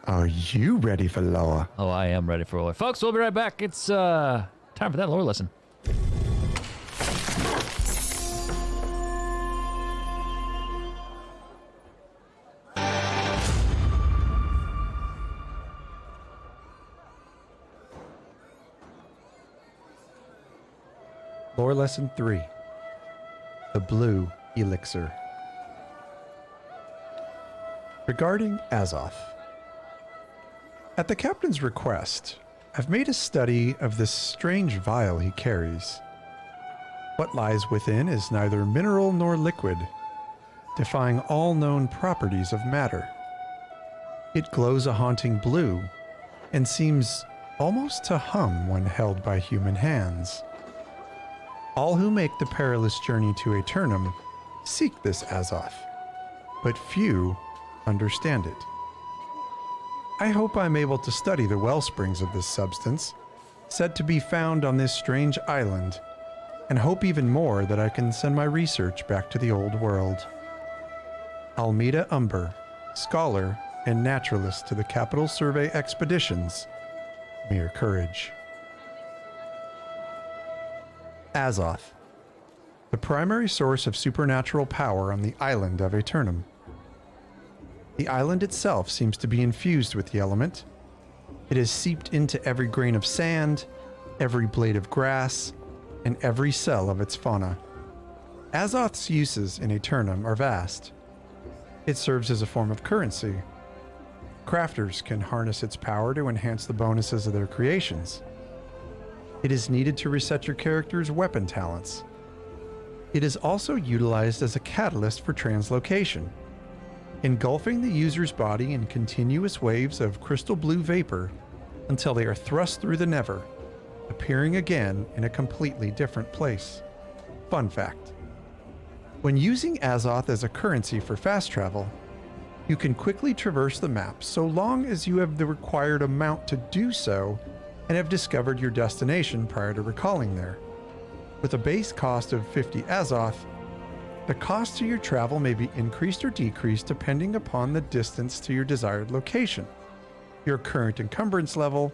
Are you ready for lore? oh, I am ready for lore. Folks, we'll be right back. It's time for that lore lesson. Lore Lesson 3. The Blue Elixir. Regarding Azoth. At the captain's request, I've made a study of this strange vial he carries. What lies within is neither mineral nor liquid, defying all known properties of matter. It glows a haunting blue and seems almost to hum when held by human hands. All who make the perilous journey to Aeternum seek this Azoth, but few understand it. I hope I'm able to study the wellsprings of this substance, said to be found on this strange island, and hope even more that I can send my research back to the old world. Almeida Umber, scholar and naturalist to the Capital Survey Expeditions. Mere courage. Azoth, the primary source of supernatural power on the island of Aeternum. The island itself seems to be infused with the element. It has seeped into every grain of sand, every blade of grass, and every cell of its fauna. Azoth's uses in Aeternum are vast. It serves as a form of currency. Crafters can harness its power to enhance the bonuses of their creations. It is needed to reset your character's weapon talents. It is also utilized as a catalyst for translocation, engulfing the user's body in continuous waves of crystal blue vapor until they are thrust through the never, appearing again in a completely different place. Fun fact: when using Azoth as a currency for fast travel, you can quickly traverse the map so long as you have the required amount to do so and have discovered your destination prior to recalling there. With a base cost of 50 Azoth, the cost to your travel may be increased or decreased depending upon the distance to your desired location, your current encumbrance level,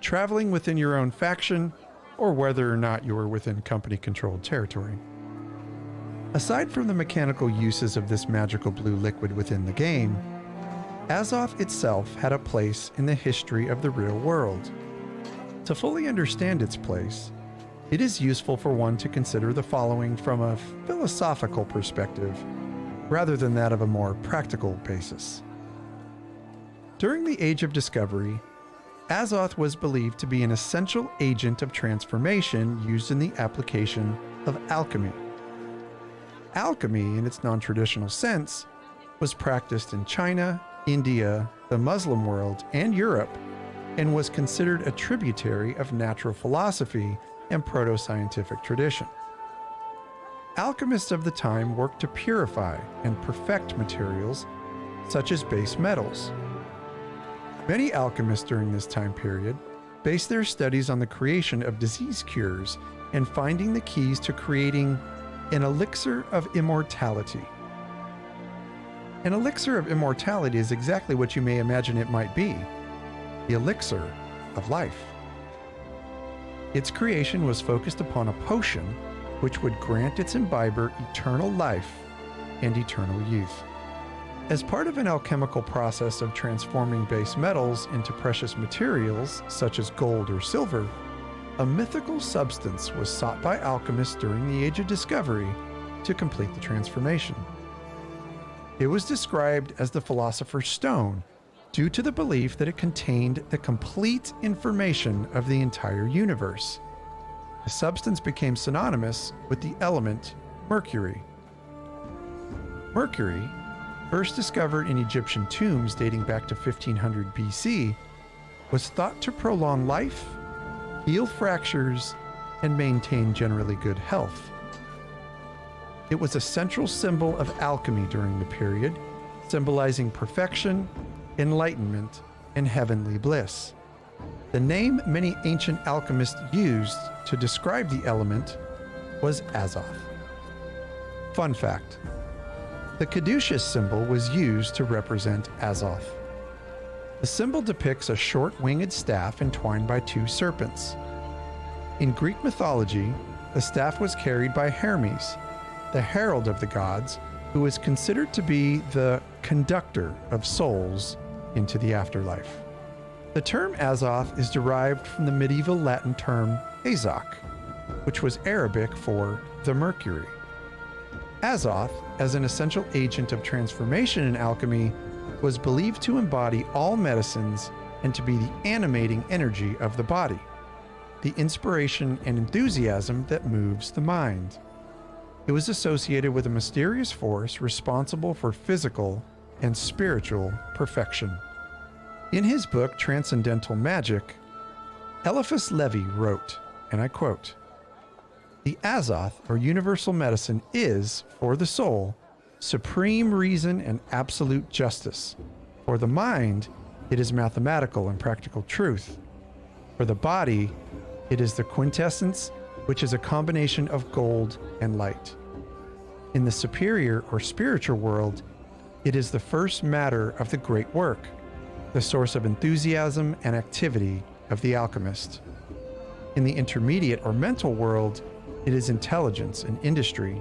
traveling within your own faction, or whether or not you are within company-controlled territory. Aside from the mechanical uses of this magical blue liquid within the game, Azoth itself had a place in the history of the real world. To fully understand its place, it is useful for one to consider the following from a philosophical perspective, rather than that of a more practical basis. During the Age of Discovery, Azoth was believed to be an essential agent of transformation used in the application of alchemy. Alchemy, in its non-traditional sense, was practiced in China, India, the Muslim world, and Europe, and was considered a tributary of natural philosophy and proto-scientific tradition. Alchemists of the time worked to purify and perfect materials such as base metals. Many alchemists during this time period based their studies on the creation of disease cures and finding the keys to creating an elixir of immortality. An elixir of immortality is exactly what you may imagine it might be: the elixir of life. Its creation was focused upon a potion which would grant its imbiber eternal life and eternal youth. As part of an alchemical process of transforming base metals into precious materials such as gold or silver, a mythical substance was sought by alchemists during the Age of Discovery to complete the transformation. It was described as the Philosopher's Stone due to the belief that it contained the complete information of the entire universe. The substance became synonymous with the element mercury. Mercury, first discovered in Egyptian tombs dating back to 1500 BC, was thought to prolong life, heal fractures, and maintain generally good health. It was a central symbol of alchemy during the period, symbolizing perfection, enlightenment, and heavenly bliss. The name many ancient alchemists used to describe the element was Azoth. Fun fact: the caduceus symbol was used to represent Azoth. The symbol depicts a short winged staff entwined by two serpents. In Greek mythology, the staff was carried by Hermes, the herald of the gods, who was considered to be the conductor of souls into the afterlife. The term Azoth is derived from the medieval Latin term Azok, which was Arabic for the mercury. Azoth, as an essential agent of transformation in alchemy, was believed to embody all medicines and to be the animating energy of the body, the inspiration and enthusiasm that moves the mind. It was associated with a mysterious force responsible for physical and spiritual perfection. In his book Transcendental Magic, Eliphas Levi wrote, and I quote, "The Azoth, or universal medicine, is, for the soul, supreme reason and absolute justice. For the mind, it is mathematical and practical truth. For the body, it is the quintessence, which is a combination of gold and light. In the superior or spiritual world, it is the first matter of the great work, the source of enthusiasm and activity of the alchemist. In the intermediate or mental world, it is intelligence and industry.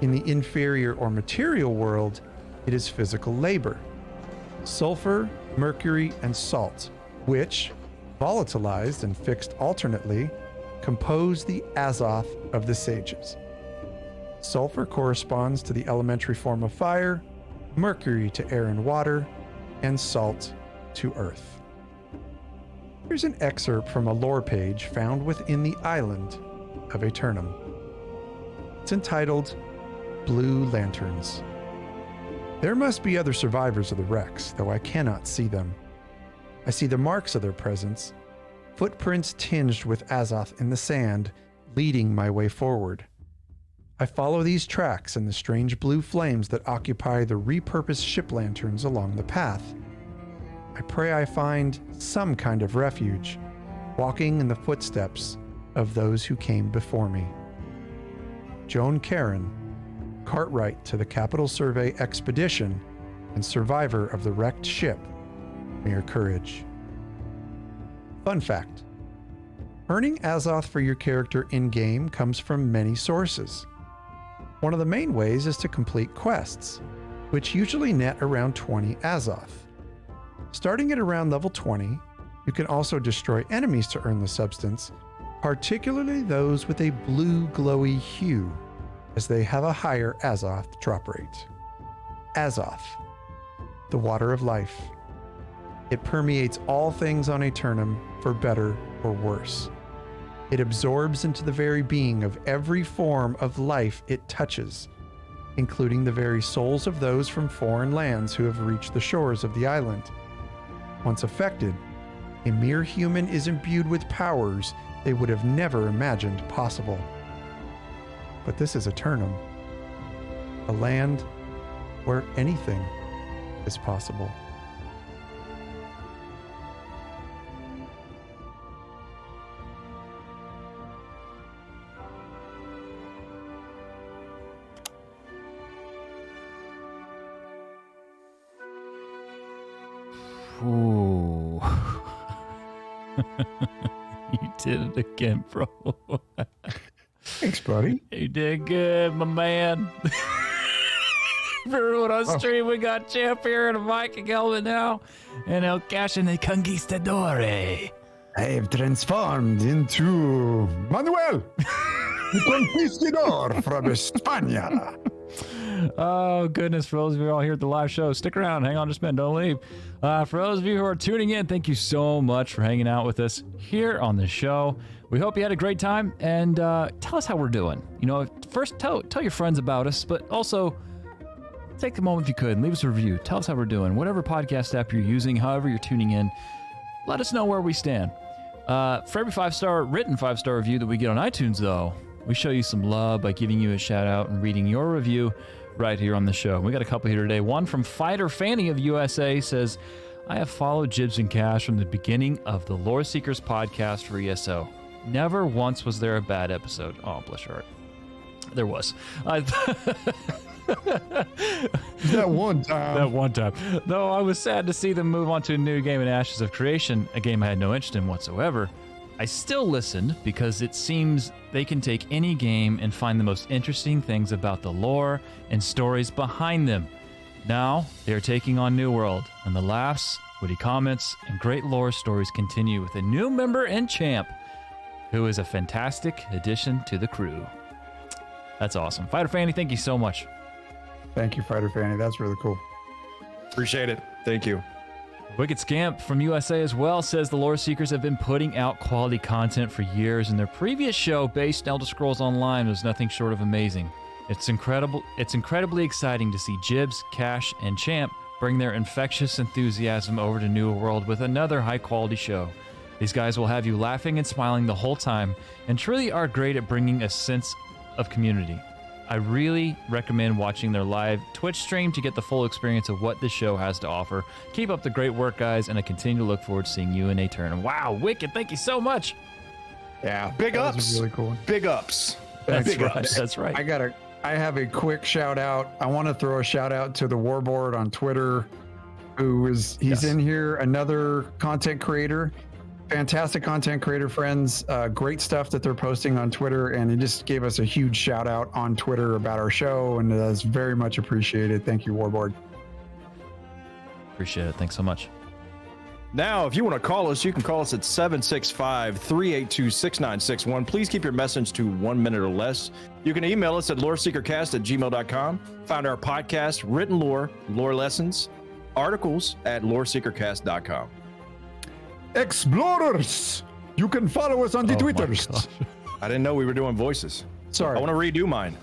In the inferior or material world, it is physical labor. Sulfur, mercury, and salt, which, volatilized and fixed alternately, compose the Azoth of the sages. Sulfur corresponds to the elementary form of fire, mercury to air and water, and salt to earth. Here's an excerpt from a lore page found within the island of Aeternum. It's entitled Blue Lanterns. There must be other survivors of the wrecks, though I cannot see them. I see the marks of their presence, footprints tinged with azoth in the sand, leading my way forward. I follow these tracks and the strange blue flames that occupy the repurposed ship lanterns along the path. I pray I find some kind of refuge, walking in the footsteps of those who came before me. Joan Karen, Cartwright to the Capital Survey Expedition and survivor of the wrecked ship, Mere Courage. Fun fact: earning Azoth for your character in-game comes from many sources. One of the main ways is to complete quests, which usually net around 20 Azoth. Starting at around level 20, you can also destroy enemies to earn the substance, particularly those with a blue glowy hue, as they have a higher Azoth drop rate. Azoth, the water of life. It permeates all things on Aeternum, for better or worse. It absorbs into the very being of every form of life it touches, including the very souls of those from foreign lands who have reached the shores of the island. Once affected, a mere human is imbued with powers they would have never imagined possible. But this is Aeternum, a land where anything is possible. Ooh. You did it again, bro. Thanks, buddy. You did good, my man. Remember when on stream we got Champ here and a Viking helmet now? And El Cash and the Conquistador. I have transformed into Manuel, the Conquistador from España. Oh, goodness. For those of you all here at the live show, stick around. Hang on just a minute. Don't leave. For those of you who are tuning in, thank you so much for hanging out with us here on the show. We hope you had a great time, and tell us how we're doing. You know, first tell your friends about us, but also take a moment if you could and leave us a review. Tell us how we're doing. Whatever podcast app you're using, however you're tuning in, let us know where we stand. For every 5-star written 5-star review that we get on iTunes, though, we show you some love by giving you a shout out and reading your review right here on the show. We got a couple here today. One from Fighter Fanny of USA says, I have followed Jibs and Cash from the beginning of the Loreseekers podcast for ESO. Never once was there a bad episode. Oh, bless your heart. There was. That one time. Though I was sad to see them move on to a new game in Ashes of Creation, a game I had no interest in whatsoever. I still listened because it seems they can take any game and find the most interesting things about the lore and stories behind them. Now, they are taking on New World, and the laughs, witty comments, and great lore stories continue with a new member and champ, who is a fantastic addition to the crew. That's awesome. Fighter Fanny, thank you so much. Thank you, Fighter Fanny. That's really cool. Appreciate it. Thank you. Wicked Scamp from USA as well says the Loreseekers have been putting out quality content for years, and their previous show based Elder Scrolls Online was nothing short of amazing. It's incredible. It's incredibly exciting to see Jibs, Cash, and Champ bring their infectious enthusiasm over to New World with another high-quality show. These guys will have you laughing and smiling the whole time, and truly are great at bringing a sense of community. I really recommend watching their live Twitch stream to get the full experience of what this show has to offer. Keep up the great work, guys, and I continue to look forward to seeing you in Aeternum. Wow, Wicked, thank you so much. Yeah, big ups. Really cool. Big ups. That's big right. ups. That's right. I have a quick shout out. I want to throw a shout out to the Warboard on Twitter, he's in here, another content creator. Fantastic content creator friends, great stuff that they're posting on Twitter, and he just gave us a huge shout out on Twitter about our show, and that's very much appreciated. Thank you, Warboard. Appreciate it. Thanks so much. Now, if you want to call us, you can call us at 765-382-6961. Please keep your message to 1 minute or less. You can email us at loreseekercast@gmail.com. Find our podcast, Written Lore, Lore Lessons, articles at loreseekercast.com. Explorers, you can follow us on the Oh my Twitters. gosh. I didn't know we were doing voices. Sorry. I want to redo mine.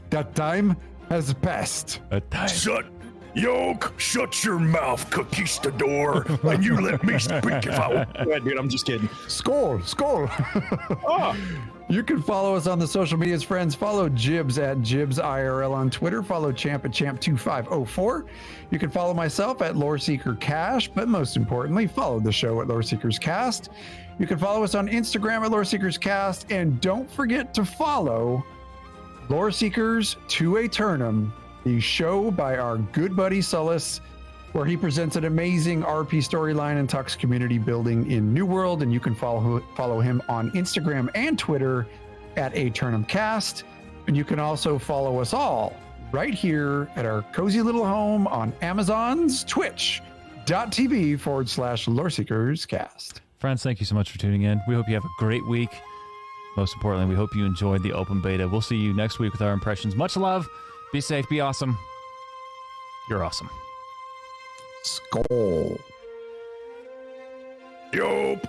That time has passed. Shut your mouth, conquistador, and you let me speak if I Yeah, dude, I'm just kidding. Skull. You can follow us on the social medias, friends. Follow Jibs at JibsIRL on Twitter. Follow Champ at Champ2504. You can follow myself at Loreseeker Cash, but most importantly, follow the show at Loreseekers Cast. You can follow us on Instagram at Loreseekers Cast, and don't forget to follow Loreseekers to Eternum, the show by our good buddy Sullus, where he presents an amazing RP storyline and talks community building in New World. And you can follow him on Instagram and Twitter at AeternumCast. And you can also follow us all right here at our cozy little home on Amazon's twitch.tv/LoreSeekersCast. Friends, thank you so much for tuning in. We hope you have a great week. Most importantly, we hope you enjoyed the open beta. We'll see you next week with our impressions. Much love. Be safe. Be awesome. You're awesome. Skull. Yup.